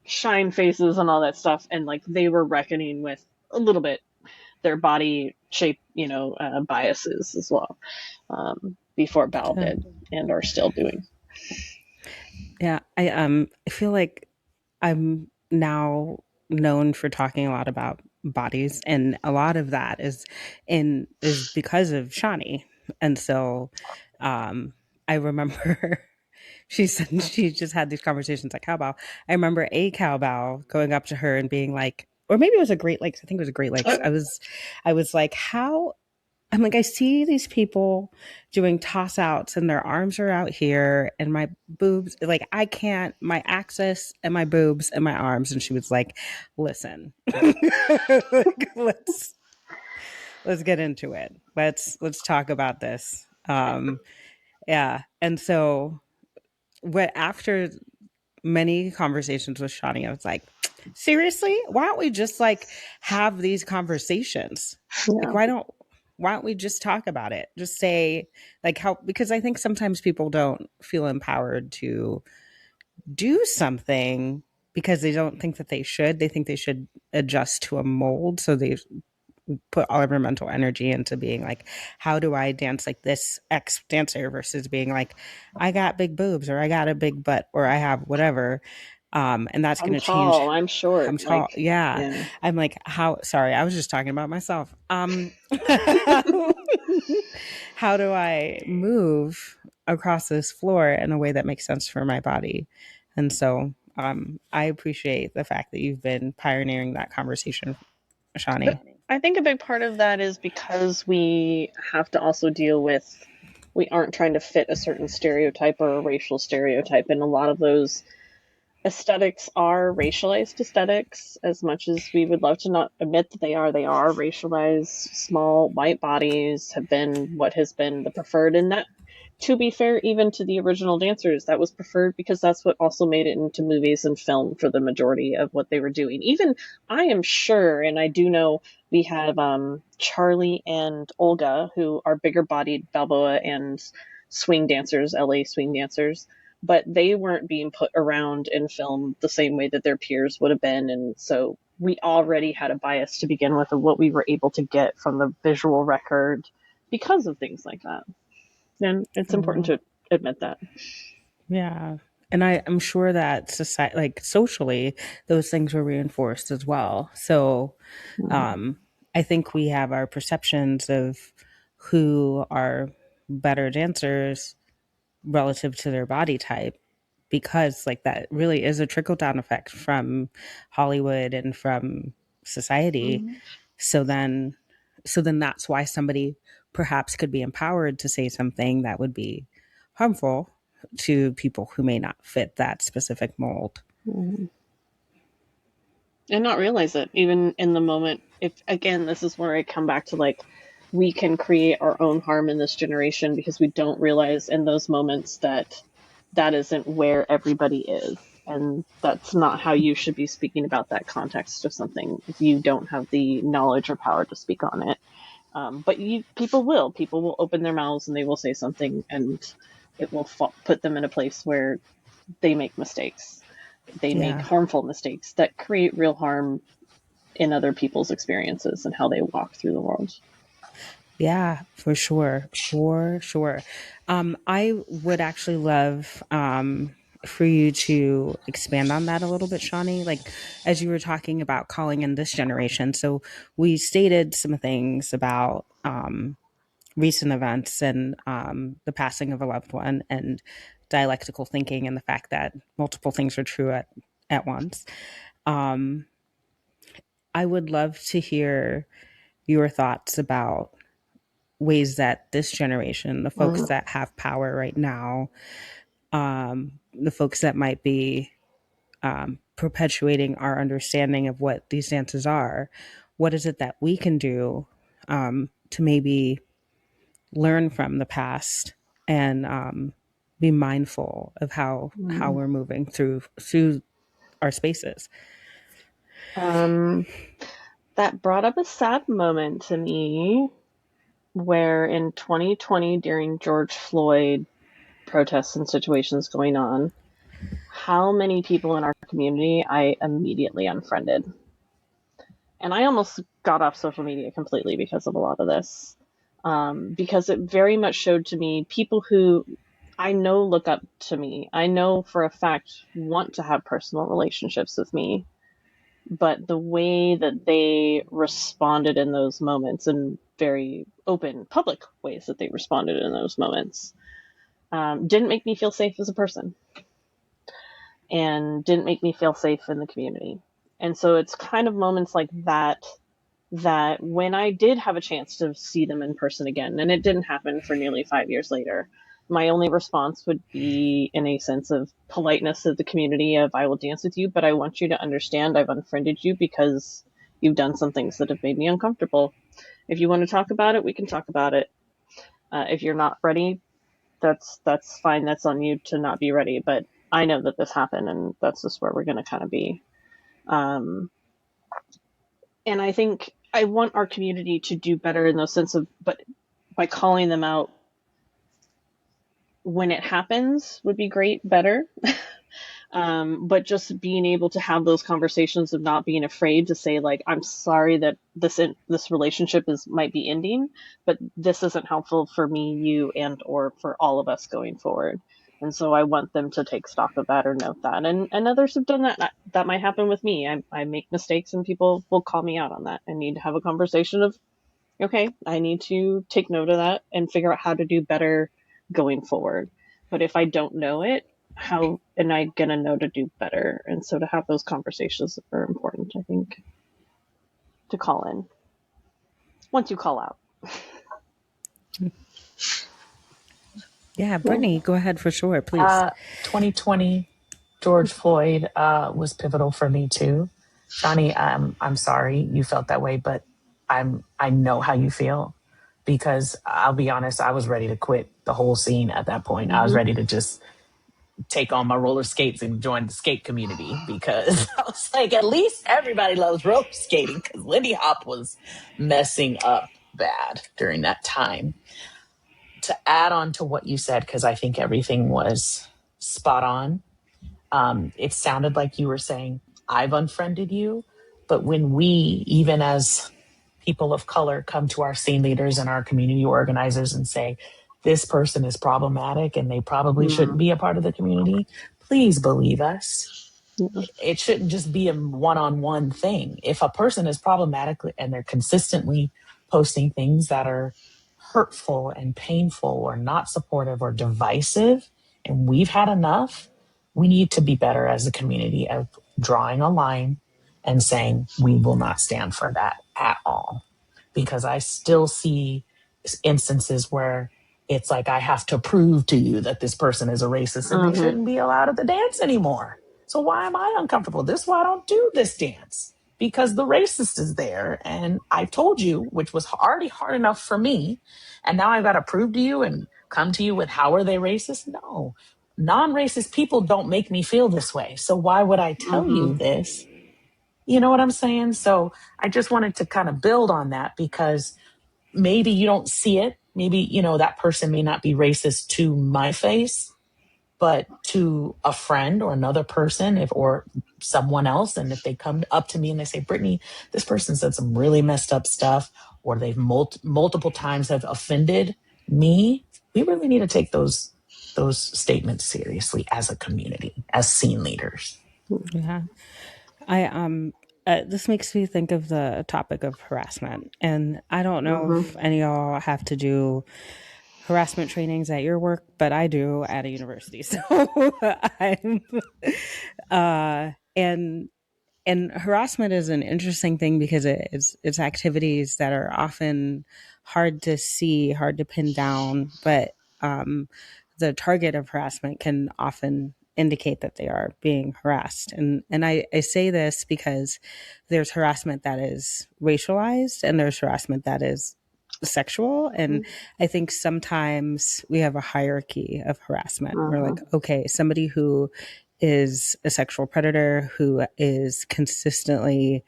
shine faces and all that stuff. And like, they were reckoning with a little bit their body shape, biases as well, before Bal did, and are still doing. Yeah, I feel like I'm now known for talking a lot about bodies, and a lot of that is because of Shani. And so I remember she said she just had these conversations at cowbell. I remember a cowbell going up to her and being like, or maybe it was a Great Lakes. I think it was a Great Lakes. I was like, how? I'm like, I see these people doing toss outs and their arms are out here and my boobs, like, I can't, my axis and my boobs and my arms. And she was like, listen, like, let's get into it. Let's talk about this. Yeah. And so after many conversations with Shani, I was like, seriously, why don't we just like have these conversations? Yeah. Like, why don't we just talk about it? Just say like how, because I think sometimes people don't feel empowered to do something because they don't think that they should. They think they should adjust to a mold. So they put all of their mental energy into being like, how do I dance like this X dancer, versus being like, I got big boobs, or I got a big butt, or I have whatever. And that's going to change. I'm short. I'm tall. Like, yeah. I'm like, sorry, I was just talking about myself. How do I move across this floor in a way that makes sense for my body? And so I appreciate the fact that you've been pioneering that conversation, Shani. I think a big part of that is because we have to also deal with, we aren't trying to fit a certain stereotype or a racial stereotype. And a lot of those aesthetics are racialized aesthetics, as much as we would love to not admit that they are racialized. Small white bodies have been what has been the preferred, and that, to be fair, even to the original dancers, that was preferred because that's what also made it into movies and film for the majority of what they were doing. Even, I am sure, and I do know, we have Charlie and Olga, who are bigger bodied Balboa and swing dancers, LA swing dancers, but they weren't being put around in film the same way that their peers would have been. And so we already had a bias to begin with of what we were able to get from the visual record because of things like that. And it's important to admit that. Yeah. And I'm sure that society, like socially, those things were reinforced as well. So I think we have our perceptions of who are better dancers relative to their body type, because like that really is a trickle down effect from Hollywood and from society. So then that's why somebody perhaps could be empowered to say something that would be harmful to people who may not fit that specific mold. And not realize it even in the moment. If, again, this is where I come back to, like, we can create our own harm in this generation because we don't realize in those moments that that isn't where everybody is. And that's not how you should be speaking about that context of something if you don't have the knowledge or power to speak on it. But people will open their mouths and they will say something, and it will put them in a place where they make mistakes. They make harmful mistakes that create real harm in other people's experiences and how they walk through the world. Yeah, for sure. For sure. I would actually love for you to expand on that a little bit, Shani. Like, as you were talking about calling in this generation. So, we stated some things about recent events and the passing of a loved one and dialectical thinking and the fact that multiple things are true at once. Um, I would love to hear your thoughts about ways that this generation, the folks that have power right now, the folks that might be perpetuating our understanding of what these dances are, what is it that we can do to maybe learn from the past and be mindful of how we're moving through our spaces. That brought up a sad moment to me where in 2020 during George Floyd protests and situations going on, how many people in our community I immediately unfriended. And I almost got off social media completely because of a lot of this. Because it very much showed to me people who I know look up to me. I know for a fact want to have personal relationships with me. But the way that they responded in those moments, and very open, public ways that they responded in those moments, didn't make me feel safe as a person and didn't make me feel safe in the community. And so it's kind of moments like that when I did have a chance to see them in person again, and it didn't happen for nearly 5 years later, my only response would be in a sense of politeness of the community of, I will dance with you, but I want you to understand I've unfriended you because you've done some things that have made me uncomfortable. If you want to talk about it, we can talk about it. If you're not ready, that's fine. That's on you to not be ready. But I know that this happened, and that's just where we're going to kind of be. And I think I want our community to do better in those sense of, but by calling them out when it happens would be great, better. But just being able to have those conversations of not being afraid to say, like, I'm sorry that this relationship might be ending, but this isn't helpful for me, you, and or for all of us going forward. And so I want them to take stock of that or note that. And others have done that. That might happen with me. I make mistakes and people will call me out on that. I need to have a conversation of, okay, I need to take note of that and figure out how to do better going forward. But if I don't know it, how am I going to know to do better? And so to have those conversations are important, I think, to call in once you call out. Yeah, Brittney, go ahead for sure, please. 2020, George Floyd was pivotal for me too. Shani, I'm sorry you felt that way, but I know how you feel, because I'll be honest, I was ready to quit the whole scene at that point. I was ready to just take on my roller skates and join the skate community, because I was like, at least everybody loves roller skating, because Lindy Hop was messing up bad during that time. To add on to what you said, because I think everything was spot on. It sounded like you were saying, I've unfriended you. But when we, even as people of color, come to our scene leaders and our community organizers and say, this person is problematic and they probably shouldn't be a part of the community, please believe us. It shouldn't just be a one-on-one thing. If a person is problematic and they're consistently posting things that are hurtful and painful or not supportive or divisive, and we've had enough, we need to be better as a community of drawing a line and saying we will not stand for that at all. Because I still see instances where it's like, I have to prove to you that this person is a racist and they shouldn't be allowed at the dance anymore. So why am I uncomfortable? This is why I don't do this dance, because the racist is there. And I told you, which was already hard enough for me. And now I've got to prove to you and come to you with, how are they racist? No, non-racist people don't make me feel this way. So why would I tell you this? You know what I'm saying? So I just wanted to kind of build on that, because maybe you don't see it. Maybe, that person may not be racist to my face, but to a friend or another person, if or someone else, and if they come up to me and they say, Brittney, this person said some really messed up stuff, or they've multiple times have offended me, we really need to take those statements seriously as a community, as scene leaders. Yeah. This makes me think of the topic of harassment, and I don't know if any of y'all have to do harassment trainings at your work, but I do at a university. So I'm, and harassment is an interesting thing because it's activities that are often hard to see, hard to pin down, but the target of harassment can often indicate that they are being harassed. And I say this because there's harassment that is racialized and there's harassment that is sexual. And I think sometimes we have a hierarchy of harassment. We're like, okay, somebody who is a sexual predator, who is consistently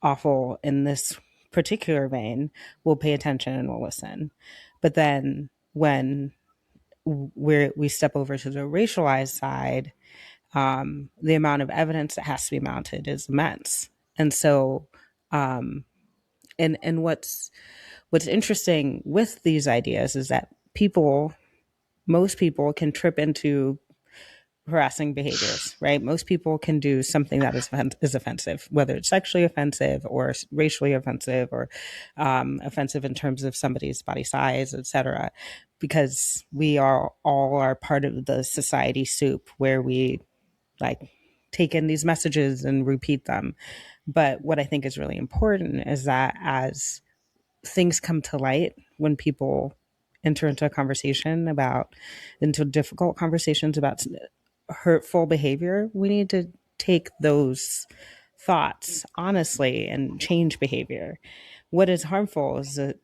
awful in this particular vein, will pay attention and will listen. But then when we step over to the racialized side, the amount of evidence that has to be mounted is immense. And so, and what's interesting with these ideas is that most people can trip into harassing behaviors, right? Most people can do something that is offensive, whether it's sexually offensive or racially offensive or offensive in terms of somebody's body size, etc. Because we are all part of the society soup where we like take in these messages and repeat them. But what I think is really important is that as things come to light, when people enter into a conversation into difficult conversations about hurtful behavior, we need to take those thoughts honestly and change behavior. What is harmful is a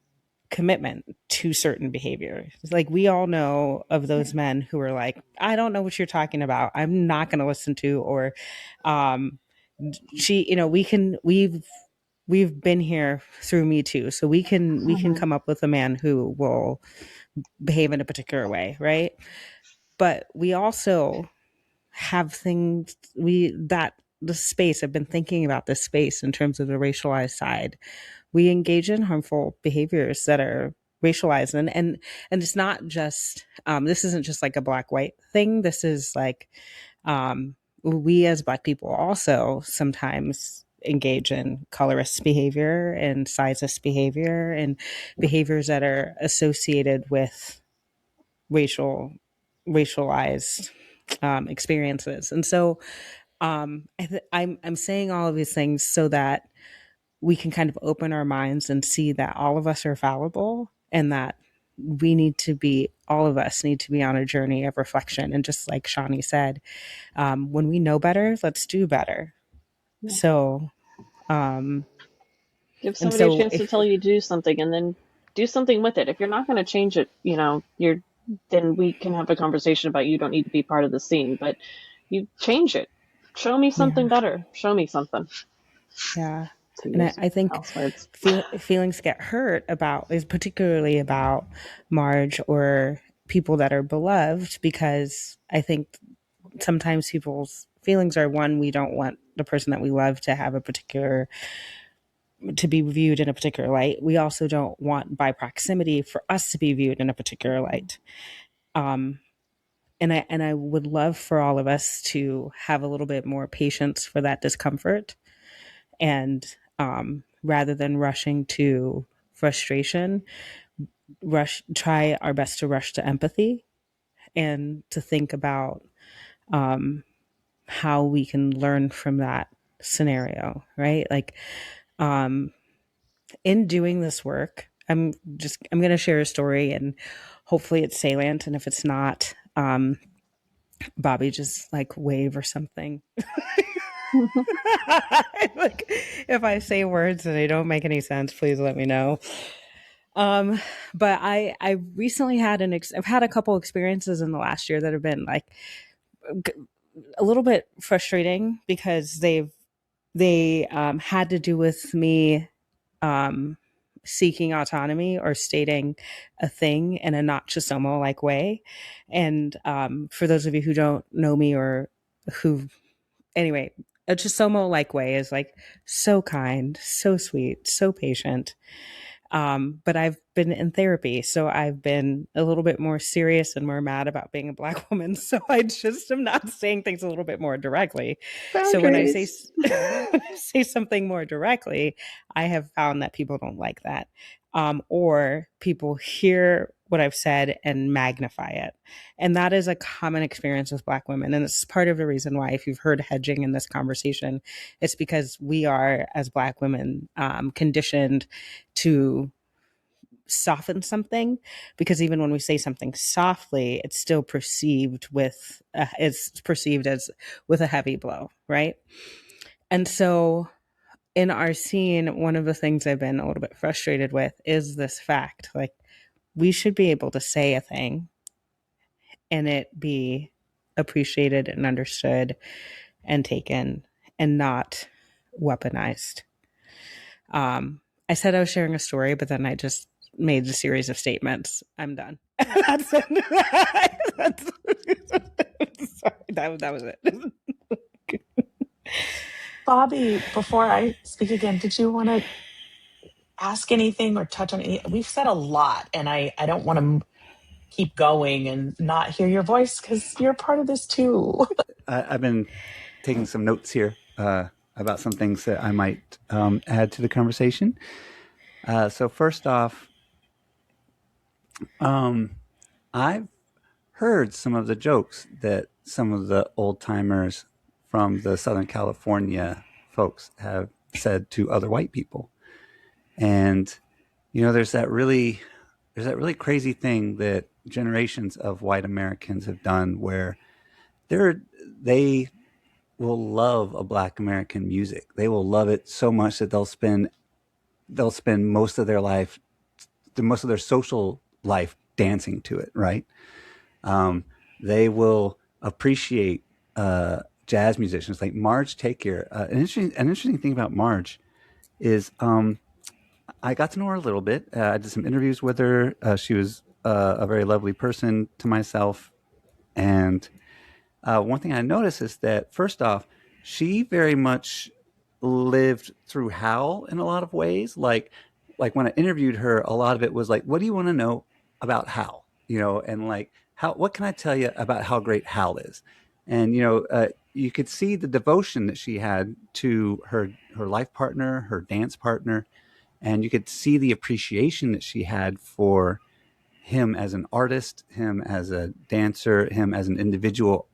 commitment to certain behavior. It's like we all know of those men who are like, I don't know what you're talking about. I'm not going to listen to, or we've been here through Me Too, so we can come up with a man who will behave in a particular way, right? But we also have things the space. I've been thinking about this space in terms of the racialized side. We engage in harmful behaviors that are racialized, and it's not just this isn't just like a black white thing. This is like we as Black people also sometimes engage in colorist behavior and sizist behavior and behaviors that are associated with racialized experiences. And so I'm saying all of these things so that we can kind of open our minds and see that all of us are fallible and that all of us need to be on a journey of reflection. And just like Shani said, when we know better, let's do better. Yeah. So, give somebody a chance to tell you to do something and then do something with it. If you're not going to change it, then we can have a conversation about you don't need to be part of the scene, but you change it. Show me something better. Show me something. Yeah. And I think feelings get hurt particularly about Marge or people that are beloved, because I think sometimes people's feelings are, one, we don't want the person that we love to be viewed in a particular light. We also don't want by proximity for us to be viewed in a particular light. And I would love for all of us to have a little bit more patience for that discomfort, and rather than rushing to frustration, try our best to rush to empathy and to think about how we can learn from that scenario, right? Like, in doing this work, I'm going to share a story, and hopefully it's salient. And if it's not, Bobby, just like wave or something. Like, if I say words and they don't make any sense, please let me know. But I recently I've had a couple experiences in the last year that have been like a little bit frustrating, because they had to do with me seeking autonomy or stating a thing in a not Chisomo like way. And for those of you who don't know me or who, anyway, a Chisomo like way is like so kind, so sweet, so patient. But I've been in therapy, so I've been a little bit more serious and more mad about being a Black woman. So I just am not saying things a little bit more directly. Boundaries. So when I say say something more directly, I have found that people don't like that, or people hear what I've said and magnify it. And that is a common experience with Black women. And it's part of the reason why, if you've heard hedging in this conversation, it's because we are, as Black women, conditioned to soften something, because even when we say something softly, it's still perceived with it's perceived as with a heavy blow, right? And so in our scene, one of the things I've been a little bit frustrated with is this fact, like, we should be able to say a thing and it be appreciated and understood and taken and not weaponized. I said I was sharing a story, but then I just made a series of statements. I'm done. That's it. Sorry, that was it. Bobby, before I speak again, did you want to ask anything or touch on any? We've said a lot, and I don't want to keep going and not hear your voice because you're part of this too. I've been taking some notes here about some things that I might add to the conversation. So first off, I've heard some of the jokes that some of the old timers from the Southern California folks have said to other white people. And, you know, there's that really crazy thing that generations of white Americans have done where they will love a Black American music. They will love it so much that they'll spend most of their life, most of their social life dancing to it, right? They will appreciate jazz musicians like Marge Takier. An interesting thing about Marge is I got to know her a little bit. I did some interviews with her. She was a very lovely person to myself. And one thing I noticed is that, first off, she very much lived through Hal in a lot of ways. Like when I interviewed her, a lot of it was like, what do you want to know about Hal? You know, and like, what can I tell you about how great Hal is? And, you know, you could see the devotion that she had to her life partner, her dance partner. And you could see the appreciation that she had for him as an artist, him as a dancer, him as an individual.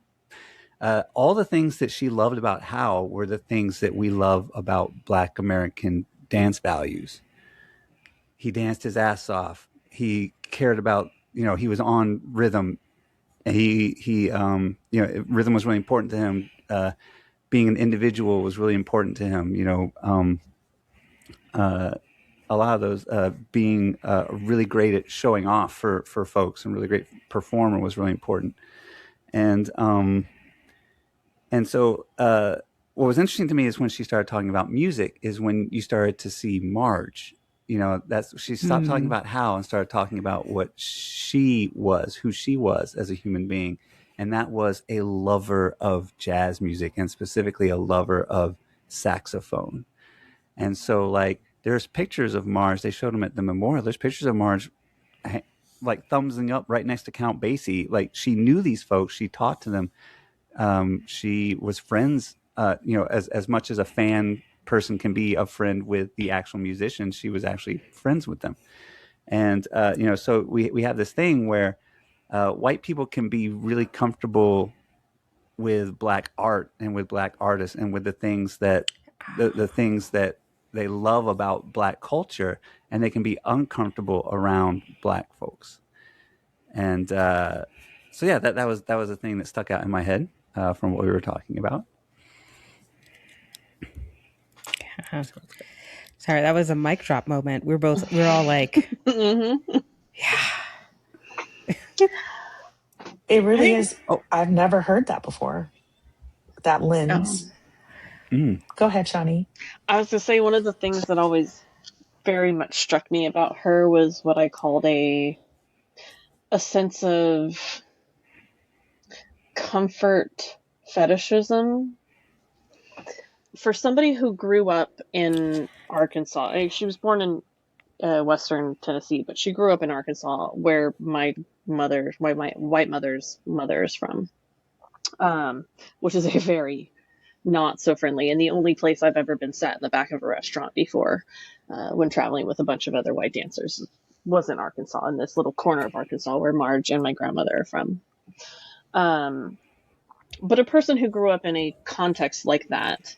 All the things that she loved about Hal were the things that we love about Black American dance values. He danced his ass off. He cared about, you know, he was on rhythm. He you know, rhythm was really important to him. Being an individual was really important to him. You know, a lot of those being really great at showing off for folks and really great performer was really important. And so what was interesting to me is when she started talking about music is when you started to see Marge. You know, she stopped talking about Hal and started talking about what she was, who she was as a human being. And that was a lover of jazz music, and specifically a lover of saxophone. And so, like, there's pictures of Marge. They showed them at the memorial. There's pictures of Marge, like, thumbsing up right next to Count Basie. Like, she knew these folks. She talked to them. She was friends, you know, as much as a fan person can be a friend with the actual musicians. She was actually friends with them. And, you know, so we have this thing where white people can be really comfortable with Black art and with Black artists and with the things that the things that they love about Black culture, and they can be uncomfortable around Black folks. And so yeah, that was a thing that stuck out in my head from what we were talking about. Sorry, that was a mic drop moment. We're all like, Mm-hmm. yeah. It really is. Oh, I've never heard that before. That lens. Go ahead, Shani. I was going to say, one of the things that always very much struck me about her was what I called a sense of comfort fetishism. For somebody who grew up in Arkansas, she was born in Western Tennessee, but she grew up in Arkansas, where my white mother's mother is from, which is a very not so friendly, and the only place I've ever been sat in the back of a restaurant before, when traveling with a bunch of other white dancers, was in Arkansas, in this little corner of Arkansas where Marge and my grandmother are from. But a person who grew up in a context like that,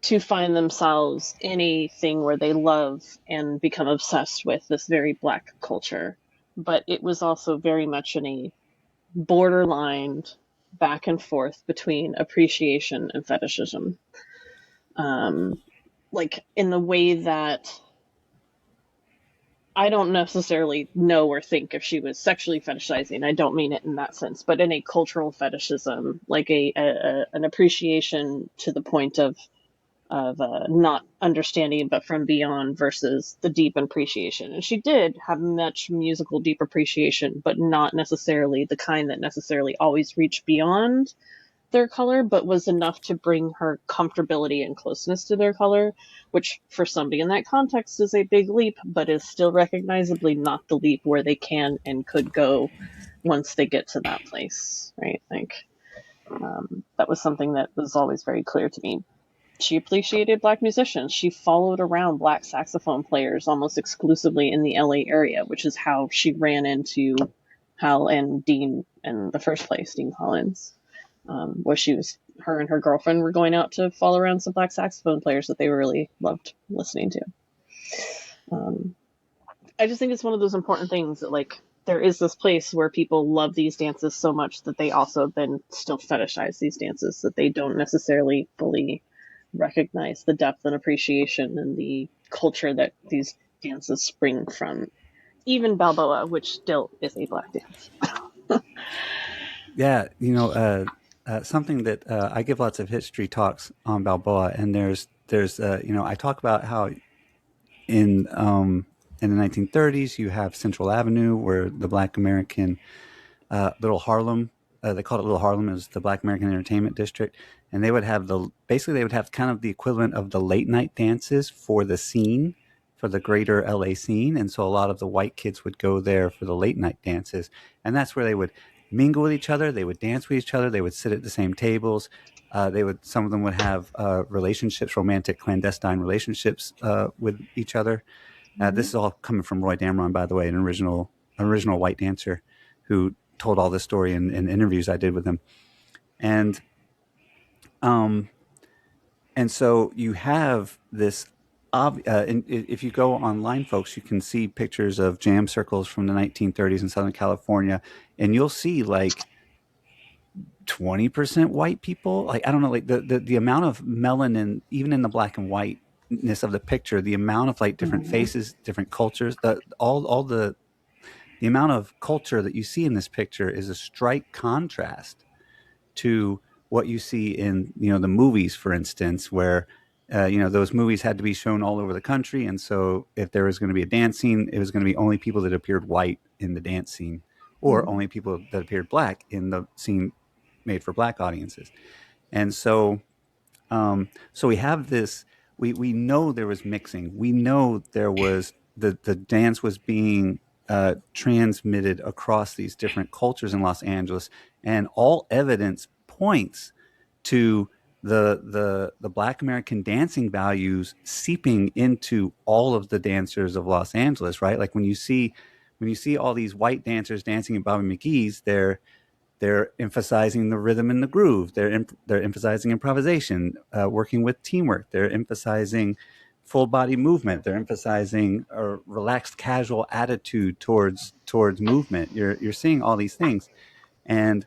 to find themselves in a thing where they love and become obsessed with this very Black culture, but it was also very much in a borderline back and forth between appreciation and fetishism. Like in the way that I don't necessarily know or think if she was sexually fetishizing. I don't mean it in that sense, but in a cultural fetishism, like an appreciation to the point of not understanding, but from beyond, versus the deep appreciation. And she did have much musical deep appreciation, but not necessarily the kind that necessarily always reached beyond their color, but was enough to bring her comfortability and closeness to their color, which for somebody in that context is a big leap, but is still recognizably not the leap where they can and could go once they get to that place, right? Like, that was something that was always very clear to me. She appreciated Black musicians. She followed around Black saxophone players almost exclusively in the LA area, which is how she ran into Hal and Dean in the first place, Dean Collins, where her and her girlfriend were going out to follow around some Black saxophone players that they really loved listening to. I just think it's one of those important things that, like, there is this place where people love these dances so much that they also then still fetishize these dances, that they don't necessarily fully recognize the depth and appreciation and the culture that these dances spring from. Even Balboa, which still is a Black dance. Yeah, something that I give lots of history talks on Balboa, and there's I talk about how in the 1930s you have Central Avenue, where the Black American Little Harlem, they called it Little Harlem, is the Black American Entertainment District, and they would have kind of the equivalent of the late night dances for the scene, for the greater LA scene. And so a lot of the white kids would go there for the late night dances, and that's where they would mingle with each other, they would dance with each other, they would sit at the same tables. Some of them would have relationships, romantic clandestine relationships with each other. This is all coming from Roy Dameron, by the way, an original white dancer who told all this story in interviews I did with him. And so you have this, and if you go online, folks, you can see pictures of jam circles from the 1930s in Southern California, and you'll see like 20% white people. Like, I don't know, like the amount of melanin, even in the black and whiteness of the picture, the amount of like different faces, different cultures, the amount of culture that you see in this picture is a strike contrast to what you see in the movies, for instance, where those movies had to be shown all over the country, and so if there was going to be a dance scene, it was going to be only people that appeared white in the dance scene, or only people that appeared Black in the scene made for Black audiences. And so we have this. We know there was mixing. We know there was the dance was being transmitted across these different cultures in Los Angeles, and all evidence points to the Black American dancing values seeping into all of the dancers of Los Angeles, right? Like when you see all these white dancers dancing at Bobby McGee's, they're emphasizing the rhythm and the groove. They're emphasizing improvisation, working with teamwork. They're emphasizing full body movement. They're emphasizing a relaxed, casual attitude towards movement. You're seeing all these things, and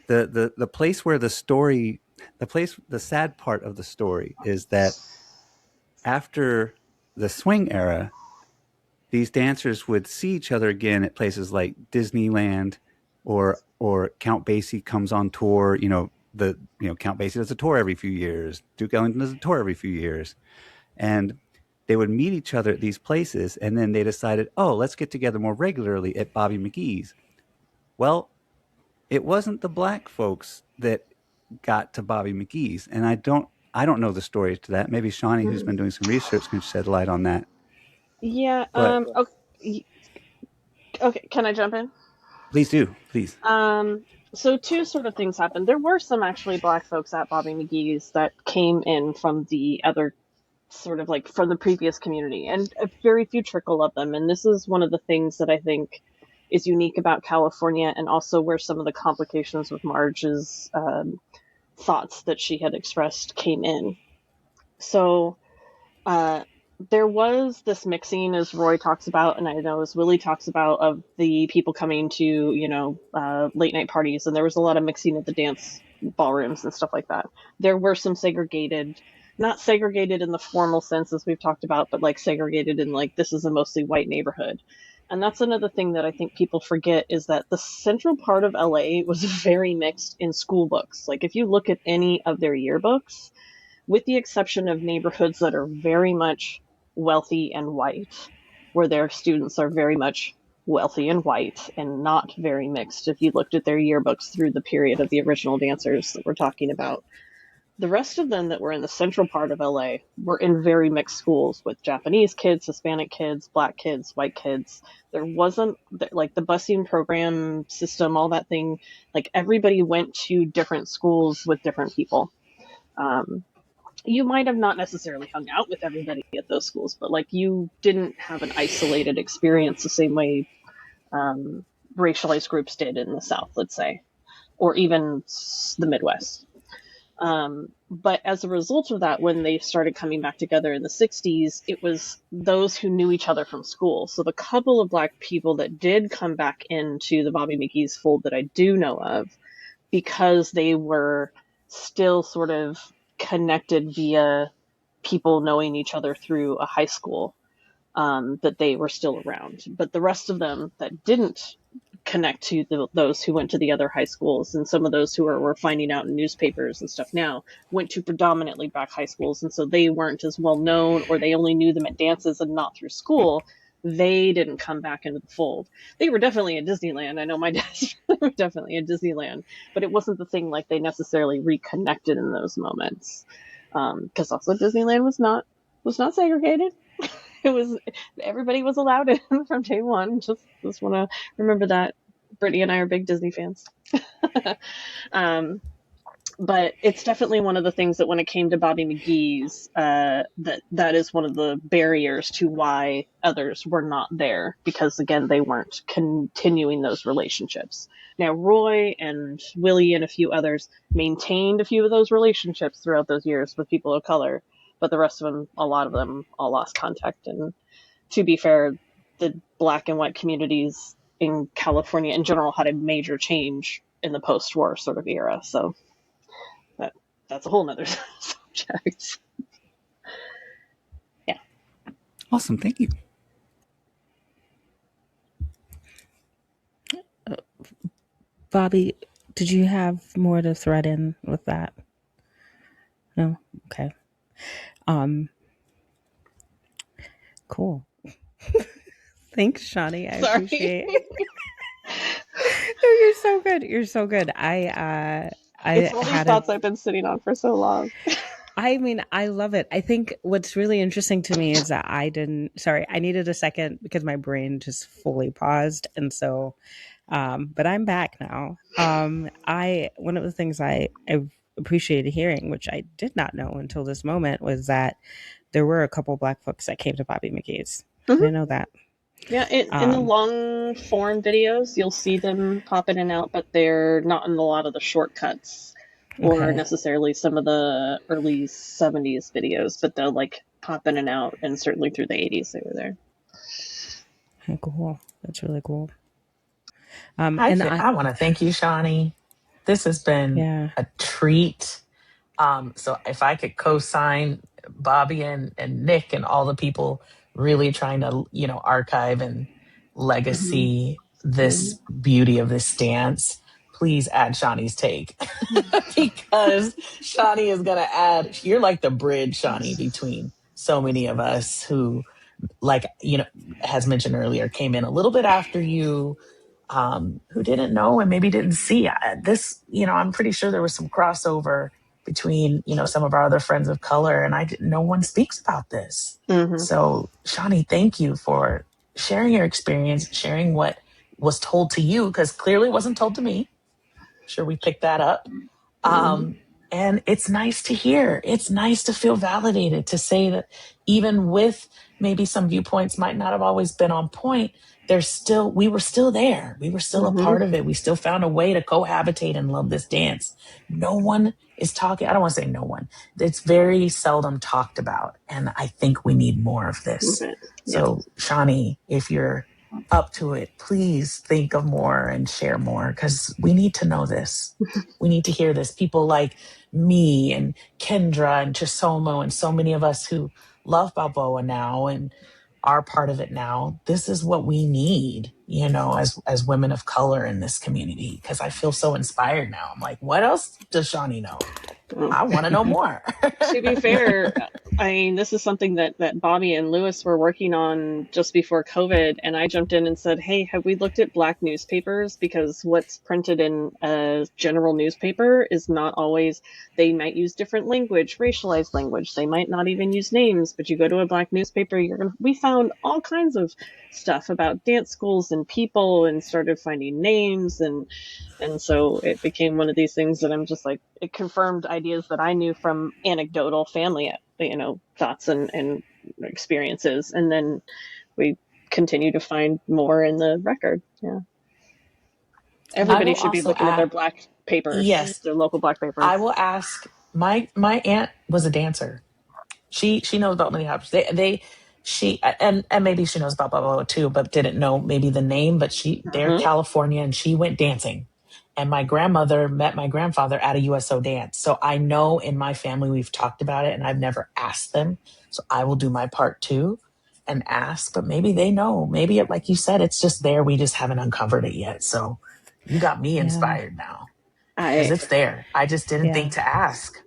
the place where the sad part of the story is that after the swing era, these dancers would see each other again at places like Disneyland, or Count Basie comes on tour. Count Basie does a tour every few years. Duke Ellington does a tour every few years, and they would meet each other at these places, and then they decided, oh, let's get together more regularly at Bobby McGee's. Well, it wasn't the black folks that got to Bobby McGee's, and I don't know the story to that. Maybe Shani, who's been doing some research, can shed light on that. Yeah. But Okay. Can I jump in? Please do, please. So two sort of things happened. There were some actually black folks at Bobby McGee's that came in from the other sort of like from the previous community, and a very few trickle of them. And this is one of the things that I think is unique about California, and also where some of the complications with Marge's thoughts that she had expressed came in. So there was this mixing, as Roy talks about, and I know as Willie talks about, of the people coming to, late night parties, and there was a lot of mixing at the dance ballrooms and stuff like that. There were some segregated, not segregated in the formal sense as we've talked about, but like segregated in like, this is a mostly white neighborhood. And that's another thing that I think people forget, is that the central part of LA was very mixed in school books. Like if you look at any of their yearbooks, with the exception of neighborhoods that are very much wealthy and white, where their students are very much wealthy and white and not very mixed, if you looked at their yearbooks through the period of the original dancers that we're talking about. The rest of them that were in the central part of LA were in very mixed schools with Japanese kids, Hispanic kids, black kids, white kids. There wasn't like the busing program system, all that thing. Like everybody went to different schools with different people. You might have not necessarily hung out with everybody at those schools, but like you didn't have an isolated experience the same way racialized groups did in the South, let's say, or even the Midwest. But as a result of that, when they started coming back together in the 60s, it was those who knew each other from school. So the couple of black people that did come back into the Bobby McGee's fold that I do know of, because they were still sort of connected via people knowing each other through a high school, that they were still around. But the rest of them that didn't connect to those who went to the other high schools, and some of those who were finding out in newspapers and stuff now, went to predominantly black high schools, and so they weren't as well known, or they only knew them at dances and not through school. They didn't come back into the fold. They were definitely at Disneyland. I know my dad's were definitely at Disneyland, but it wasn't the thing like they necessarily reconnected in those moments. Because also Disneyland was not segregated. It was, everybody was allowed in from day one. Just want to remember that. Brittany and I are big Disney fans. But it's definitely one of the things that when it came to Bobby McGee's, that is one of the barriers to why others were not there, because again, they weren't continuing those relationships. Now, Roy and Willie and a few others maintained a few of those relationships throughout those years with people of color, but the rest of them, a lot of them, all lost contact. And to be fair, the black and white communities in California in general had a major change in the post-war sort of era. So that's a whole nother subject. Yeah. Awesome. Thank you. Bobby, did you have more to thread in with that? No? Okay. Cool. Thanks, Shani. I appreciate it. No, you're so good. You're so good. It's all these thoughts I've been sitting on for so long. I mean, I love it. I think what's really interesting to me is that I needed a second because my brain just fully paused. And so, but I'm back now. One of the things I appreciated hearing, which I did not know until this moment, was that there were a couple black folks that came to Bobby McGee's. Mm-hmm. I didn't know that. Yeah, in the long form videos, you'll see them pop in and out, but they're not in a lot of the shortcuts or necessarily some of the early 70s videos, but they'll like pop in and out, and certainly through the 80s they were there. Okay, cool. That's really cool. I want to thank you, Shani. This has been a treat. So if I could co-sign Bobby and Nick and all the people really trying to, archive and legacy this beauty of this dance, please add Shani's take. Because Shani is going to add, you're like the bridge, Shani, between so many of us who, like, as mentioned earlier, came in a little bit after you, who didn't know and maybe didn't see this. I'm pretty sure there was some crossover between, some of our other friends of color, and no one speaks about this. Mm-hmm. So, Shani, thank you for sharing your experience, sharing what was told to you, because clearly it wasn't told to me. Sure, we picked that up. And it's nice to hear. It's nice to feel validated, to say that even with maybe some viewpoints might not have always been on point, we were still there. We were still a part of it. We still found a way to cohabitate and love this dance. No one is talking. I don't want to say no one. It's very seldom talked about. And I think we need more of this. Okay. So, Shani, if you're up to it, please think of more and share more, because we need to know this. We need to hear this. People like me and Kendra and Chisomo and so many of us who love Balboa now and are part of it now. This is what we need, as women of color in this community, because I feel so inspired now. I'm like, what else does Shani know? I want to know more. To be fair, I mean, this is something that Bobby and Lewis were working on just before COVID, and I jumped in and said, hey, have we looked at Black newspapers? Because what's printed in a general newspaper is not always, they might use different language, racialized language. They might not even use names, but you go to a Black newspaper, we found all kinds of stuff about dance schools and people, and started finding names, and so it became one of these things that I'm just like, it confirmed ideas that I knew from anecdotal family, thoughts and experiences. And then we continue to find more in the record. Yeah. Everybody should be looking at their Black papers. Yes. Their local Black papers. I will ask. My aunt was a dancer. She knows about Lindy Hoppers. And maybe she knows about Balboa too, but didn't know maybe the name. But they're California, and she went dancing. And my grandmother met my grandfather at a USO dance. So I know in my family we've talked about it, and I've never asked them. So I will do my part too and ask. But maybe they know. Maybe, like you said, it's just there. We just haven't uncovered it yet. So you got me inspired now, because it's there. I just didn't think to ask.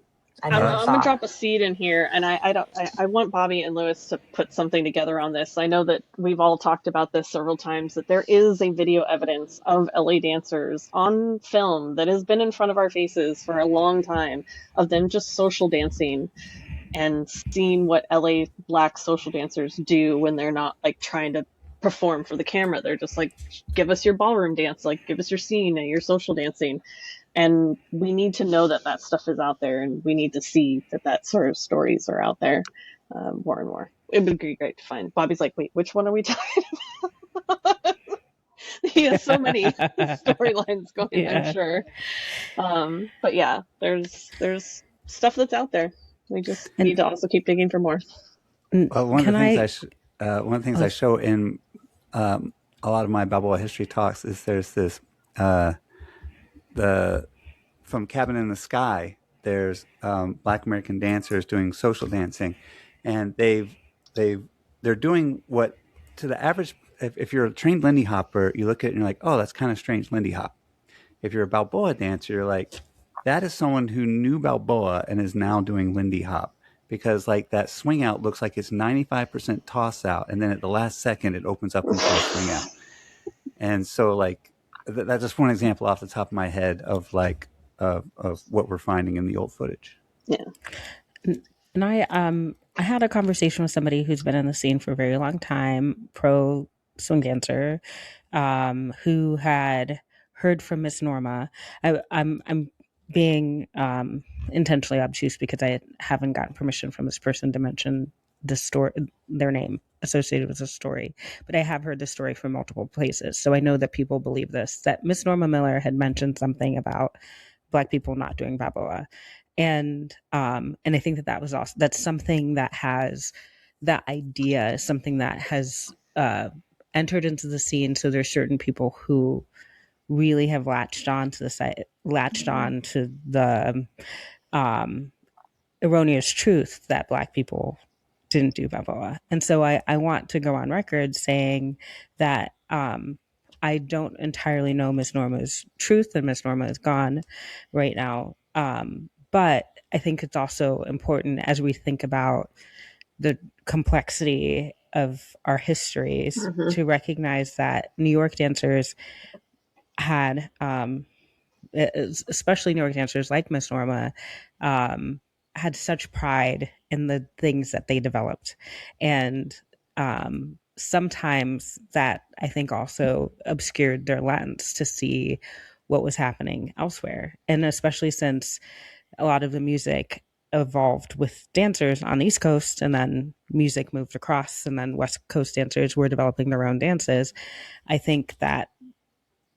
I'm gonna drop a seed in here, and I want Bobby and Lewis to put something together on this. I know that we've all talked about this several times, that there is a video evidence of LA dancers on film that has been in front of our faces for a long time, of them just social dancing and seeing what LA Black social dancers do when they're not like trying to perform for the camera. They're just like, give us your ballroom dance, like give us your scene and your social dancing. And we need to know that stuff is out there, and we need to see that sort of stories are out there more and more. It would be great to find. Bobby's like, wait, which one are we talking about? He has so many storylines going, I'm sure. But yeah, there's stuff that's out there. We just need to also keep digging for more. Well, one of the things I show in a lot of my Balboa history talks is there's this from Cabin in the Sky. There's Black American dancers doing social dancing, and they're doing what to the average. If you're a trained Lindy Hopper, you look at it and you're like, oh, that's kind of strange Lindy Hop. If you're a Balboa dancer, you're like, that is someone who knew Balboa and is now doing Lindy Hop, because like that swing out looks like it's 95% toss out, and then at the last second it opens up into a swing out. And so like that's just one example off the top of my head of like of what we're finding in the old footage. Yeah. And I had a conversation with somebody who's been in the scene for a very long time, pro swing dancer, who had heard from Miss Norma. I'm being intentionally obtuse because I haven't gotten permission from this person to mention the story, their name associated with the story, but I have heard the story from multiple places. So I know that people believe this, that Miss Norma Miller had mentioned something about Black people not doing Balboa. And I think that was also, that's something that has, that idea is something that has entered into the scene. So there's certain people who really have latched on to the erroneous truth that Black people didn't do Balboa. And so I want to go on record saying that I don't entirely know Miss Norma's truth, and Miss Norma is gone right now. But I think it's also important as we think about the complexity of our histories to recognize that New York dancers had, especially New York dancers like Miss Norma, had such pride in the things that they developed. And sometimes that, I think, also obscured their lens to see what was happening elsewhere. And especially since a lot of the music evolved with dancers on the East Coast, and then music moved across, and then West Coast dancers were developing their own dances. I think that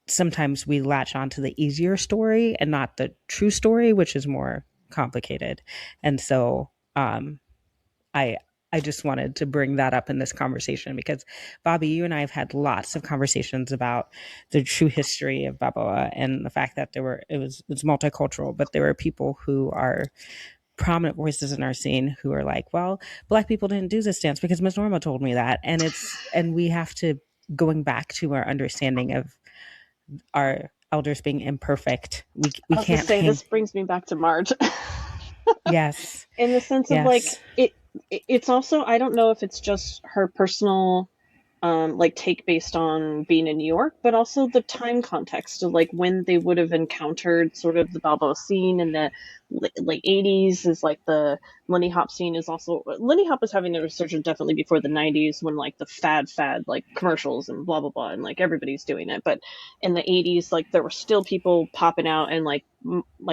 sometimes we latch onto the easier story and not the true story, which is more complicated. And so I just wanted to bring that up in this conversation because, Bobby, you and I have had lots of conversations about the true history of Balboa and the fact that it's multicultural, but there were people who are prominent voices in our scene who are like, well, Black people didn't do this dance because Miss Norma told me that. And we have to, going back to our understanding of our elders being imperfect, we can't say this brings me back to Marge. Yes. In the sense of like it's also, I don't know if it's just her personal like take based on being in New York, but also the time context of like when they would have encountered sort of the Balboa scene in the late 80s is like the Lindy Hop scene is also, Lindy Hop was having a resurgence definitely before the 90s when like the fad like commercials and blah blah blah and like everybody's doing it, but in the 80s like there were still people popping out and like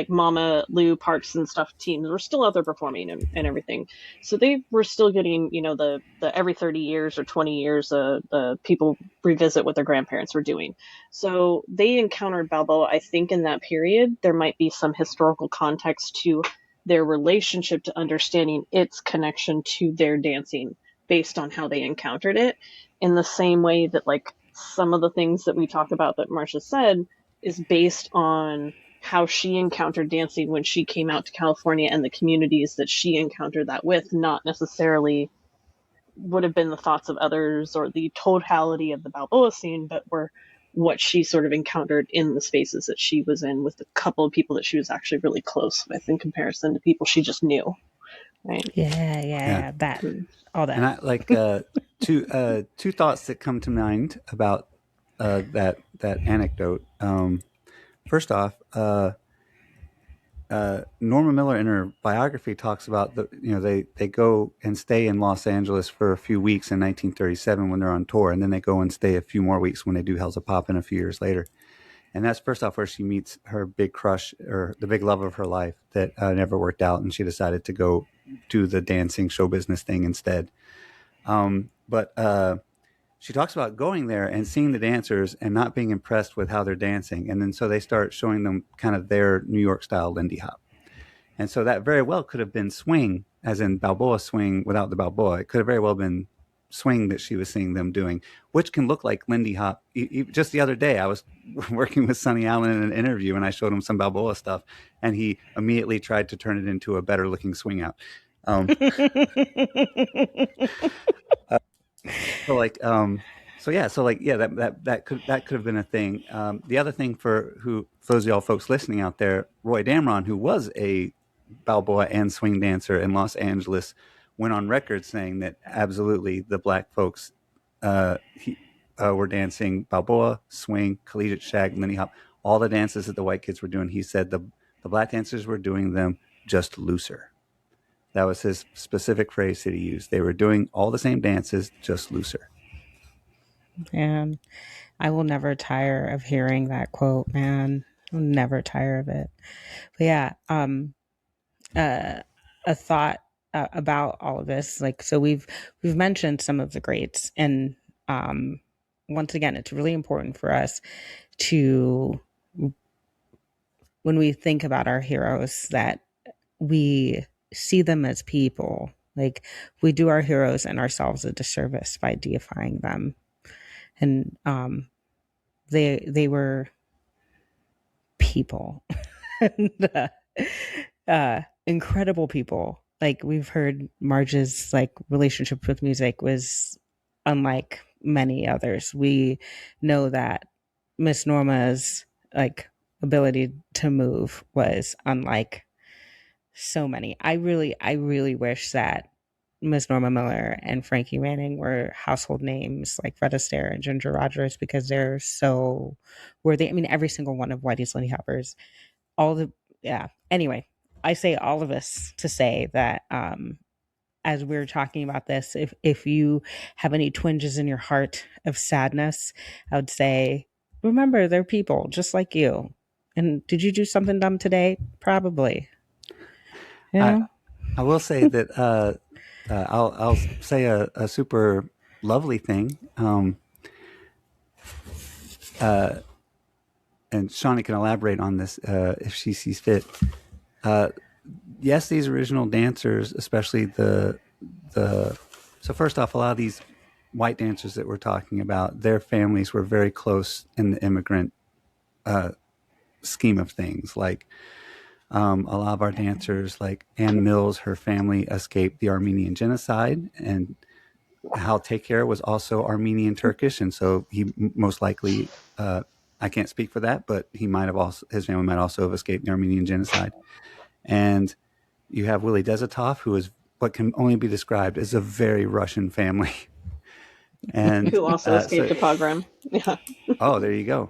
Mama Lou Parks and stuff teams were still out there performing and everything, so they were still getting, you know, the every 30 years or 20 years the people revisit what their grandparents were doing. So they encountered Balboa. I think in that period there might be some historical context to their relationship to understanding its connection to their dancing based on how they encountered it, in the same way that like some of the things that we talk about that Marcia said is based on how she encountered dancing when she came out to California and the communities that she encountered that with, not necessarily would have been the thoughts of others or the totality of the Balboa scene, but were what she sort of encountered in the spaces that she was in with a couple of people that she was actually really close with in comparison to people she just knew. Right. Yeah. That, all that. And I like two thoughts that come to mind about that anecdote. First off, Norma Miller in her biography talks about they go and stay in Los Angeles for a few weeks in 1937 when they're on tour, and then they go and stay a few more weeks when they do Hell's a Poppin' a few years later. And that's first off where she meets her big crush or the big love of her life that never worked out, and she decided to go do the dancing show business thing instead. But she talks about going there and seeing the dancers and not being impressed with how they're dancing. And then so they start showing them kind of their New York style Lindy Hop. And so that very well could have been swing, as in Balboa swing without the Balboa. It could have very well been swing that she was seeing them doing, which can look like Lindy Hop. Just the other day, I was working with Sonny Allen in an interview and I showed him some Balboa stuff and he immediately tried to turn it into a better looking swing out. That could have been a thing. The other thing for those of y'all folks listening out there, Roy Damron, who was a Balboa and swing dancer in Los Angeles, went on record saying that absolutely the Black folks were dancing Balboa, swing, collegiate shag, Lindy Hop, all the dances that the white kids were doing. He said the Black dancers were doing them just looser. That was his specific phrase that he used. They were doing all the same dances, just looser. And I will never tire of hearing that quote, man. I'll never tire of it. But yeah, a thought about all of this. Like, so we've mentioned some of the greats, and once again, it's really important for us to, when we think about our heroes, that we see them as people. Like, we do our heroes and ourselves a disservice by deifying them. And they were people. And, incredible people. Like, we've heard Marge's like relationship with music was unlike many others. We know that Miss Norma's like ability to move was unlike so many. I really wish that Miss Norma Miller and Frankie Manning were household names like Fred Astaire and Ginger Rogers because they're so worthy. I mean, every single one of Whitey's Lindy Hoppers, all the, yeah. Anyway, I say all of this to say that as we're talking about this, if you have any twinges in your heart of sadness, I would say, remember, they're people just like you. And did you do something dumb today? Probably. You know? I will say that I'll say a super lovely thing, and Shani can elaborate on this if she sees fit. Yes, these original dancers, especially the so first off, a lot of these white dancers that we're talking about, their families were very close in the immigrant scheme of things. Like a lot of our dancers, like Ann Mills, her family escaped the Armenian genocide, and Hal Takier was also Armenian Turkish, and so he most likely, I can't speak for that, but he might have also, his family might also have escaped the Armenian genocide. And you have Willie Desatov, who is what can only be described as a very Russian family, and who also escaped a pogrom. Yeah. Oh, there you go.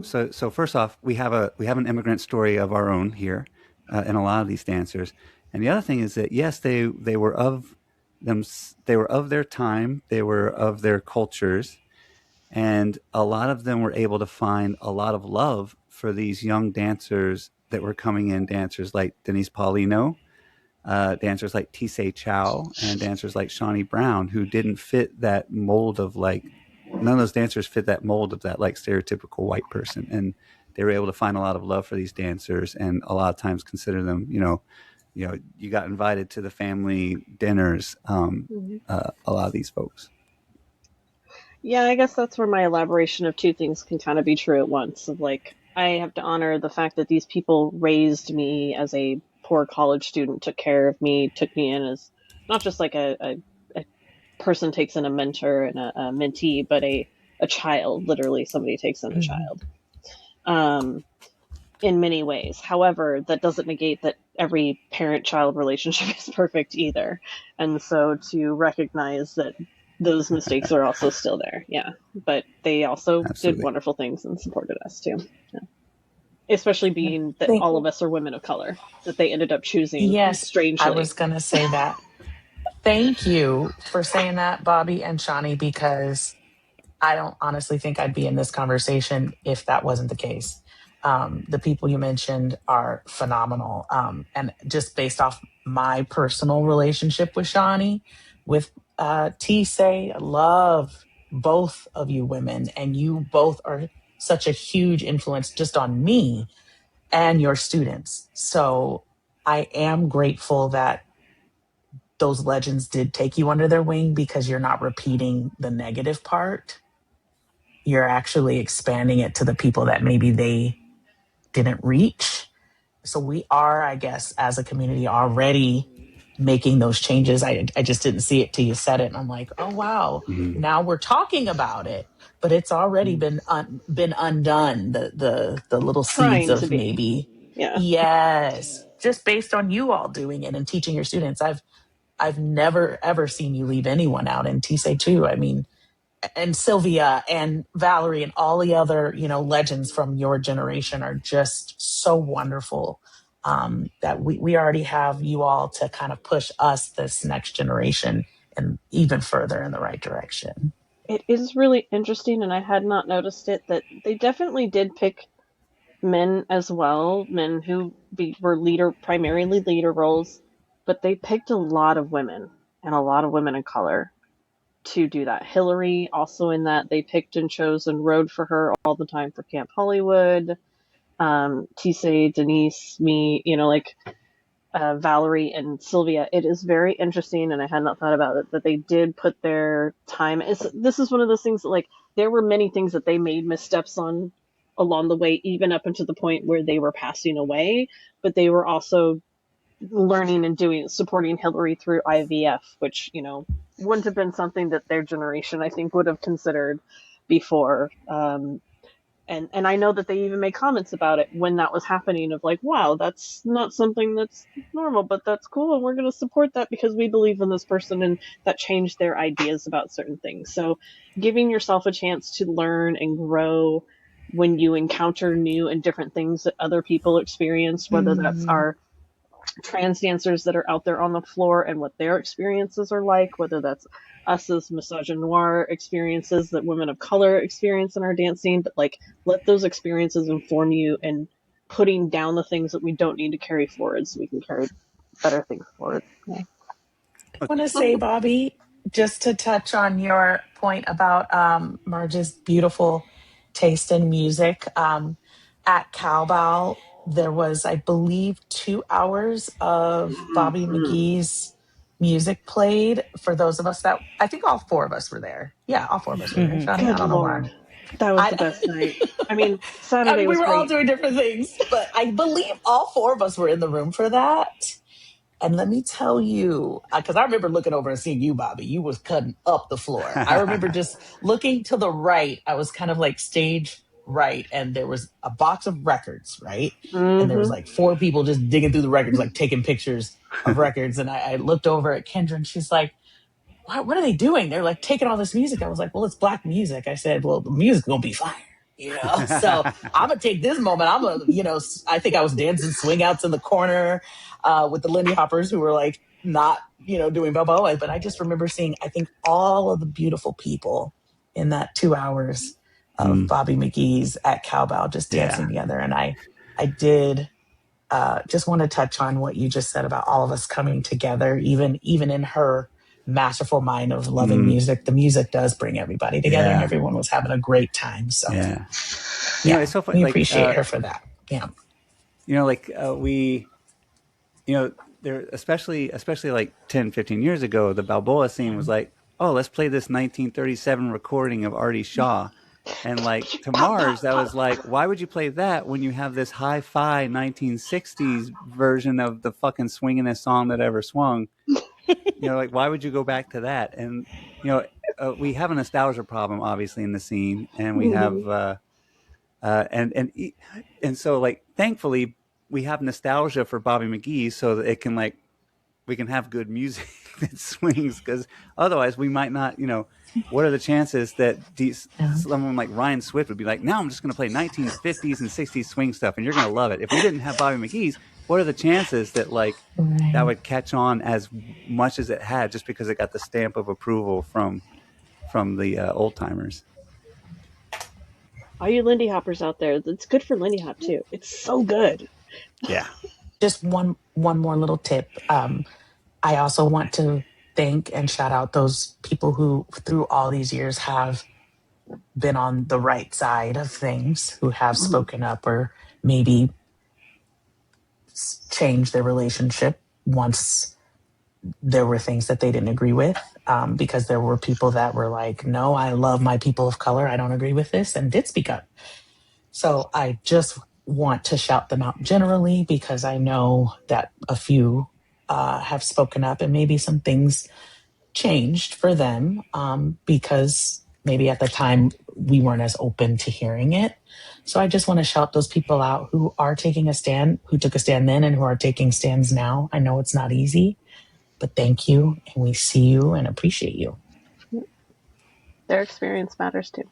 So first off, we have an immigrant story of our own here in a lot of these dancers, and the other thing is that yes, they were of them, they were of their time, they were of their cultures, and a lot of them were able to find a lot of love for these young dancers that were coming in, dancers like Denise Paulino, dancers like Tisei Chow, and dancers like Shani Brown, who didn't fit that mold of like, none of those dancers fit that mold of that like stereotypical white person. And they were able to find a lot of love for these dancers, and a lot of times consider them, you got invited to the family dinners, a lot of these folks. Yeah, I guess that's where my elaboration of two things can kind of be true at once. Of like, I have to honor the fact that these people raised me as a poor college student, took care of me, took me in as not just like a person takes in a mentor and a mentee, but a child. Literally, somebody takes in a child. In many ways. However, that doesn't negate that every parent-child relationship is perfect either. And so to recognize that those mistakes are also still there. Yeah. But they also did wonderful things and supported us too. Yeah. Especially being that all of us are women of color, that they ended up choosing strangely. I was going to say that. Thank you for saying that, Bobby and Shani, because I don't honestly think I'd be in this conversation if that wasn't the case. The people you mentioned are phenomenal. And just based off my personal relationship with Shani, with Tisei, I love both of you women, and you both are such a huge influence just on me and your students. So I am grateful that those legends did take you under their wing, because you're not repeating the negative part. You're actually expanding it to the people that maybe they didn't reach. So we are, I guess, as a community already making those changes. I just didn't see it till you said it. And I'm like, oh, wow. Mm-hmm. Now we're talking about it, but it's already been undone. The little seeds of maybe. Yeah. Yes. Just based on you all doing it and teaching your students. I've never, ever seen you leave anyone out. And Tisei too. I mean, and Sylvia and Valerie and all the other, legends from your generation are just so wonderful, that we already have you all to kind of push us, this next generation, and even further in the right direction. It is really interesting, and I had not noticed it, that they definitely did pick men as well, men who were primarily leader roles, but they picked a lot of women and a lot of women of color to do that. Hillary also in that they picked and chose and rode for her all the time for Camp Hollywood. Tisei, Denise, me, Valerie and Sylvia. It is very interesting, and I had not thought about it, that they did put their time. This is one of those things that, like, there were many things that they made missteps on along the way, even up until the point where they were passing away, but they were also learning and supporting Hillary through IVF, which, wouldn't have been something that their generation, I think, would have considered before. And I know that they even made comments about it when that was happening of like, wow, that's not something that's normal, but that's cool, and we're going to support that because we believe in this person, and that changed their ideas about certain things. So giving yourself a chance to learn and grow when you encounter new and different things that other people experience, whether that's our trans dancers that are out there on the floor and what their experiences are like, whether that's us as misogynoir experiences that women of color experience in our dancing, but like let those experiences inform you, and putting down the things that we don't need to carry forward so we can carry better things forward. Yeah. I want to say, Bobby, just to touch on your point about Marge's beautiful taste in music. At Cowbell, there was, I believe, 2 hours of Bobby McGee's music played for those of us that, I think all four of us were there. Yeah, all four of us were there. Shani, I Good don't know where Lord. That was the best night. I mean, Saturday we was were all great. doing different things, but I believe all four of us were in the room for that. And let me tell you, because I remember looking over and seeing you, Bobby. You was cutting up the floor. I remember just looking to the right. I was kind of like stage right, and there was a box of records, right? And there was like four people just digging through the records, like taking pictures of records. And I looked over at Kendra, and she's like, what are they doing? They're like taking all this music. I was like, well, it's Black music. I said, well, the music's gonna be fire, you know? So I'm gonna take this moment. I'm gonna, I think I was dancing swing outs in the corner with the Lindy Hoppers who were like not, doing Balboa. But I just remember seeing, I think, all of the beautiful people in that 2 hours of Bobby McGee's at Cowbell just dancing together. And I did just want to touch on what you just said about all of us coming together, even in her masterful mind of loving music. The music does bring everybody together, and everyone was having a great time. So it's so funny. we Like, appreciate her for that. Yeah. We, there, especially like 10, 15 years ago, the Balboa scene was like, oh, let's play this 1937 recording of Artie Shaw. And like to Marge, that was like, why would you play that when you have this hi-fi 1960s version of the fucking swingingest song that ever swung? Like, why would you go back to that? And we have a nostalgia problem, obviously, in the scene, and we have and so like, thankfully, we have nostalgia for Bobby McGee, so that it can like we can have good music that swings, because otherwise we might not. What are the chances that someone like Ryan Swift would be like, now I'm just going to play 1950s and 60s swing stuff, and you're going to love it? If we didn't have Bobby McGee's, what are the chances that like that would catch on as much as it had, just because it got the stamp of approval from the old timers? All you Lindy Hoppers out there, it's good for Lindy Hop too. It's so good. Yeah. Just one more little tip. I also want to thank and shout out those people who, through all these years, have been on the right side of things, who have spoken up or maybe changed their relationship once there were things that they didn't agree with. Because there were people that were like, no, I love my people of color, I don't agree with this, and did speak up. So I just want to shout them out generally, because I know that a few have spoken up, and maybe some things changed for them, because maybe at the time we weren't as open to hearing it. So I just want to shout those people out who are taking a stand, who took a stand then, and who are taking stands now. I know it's not easy, but thank you, and we see you and appreciate you. Their experience matters too.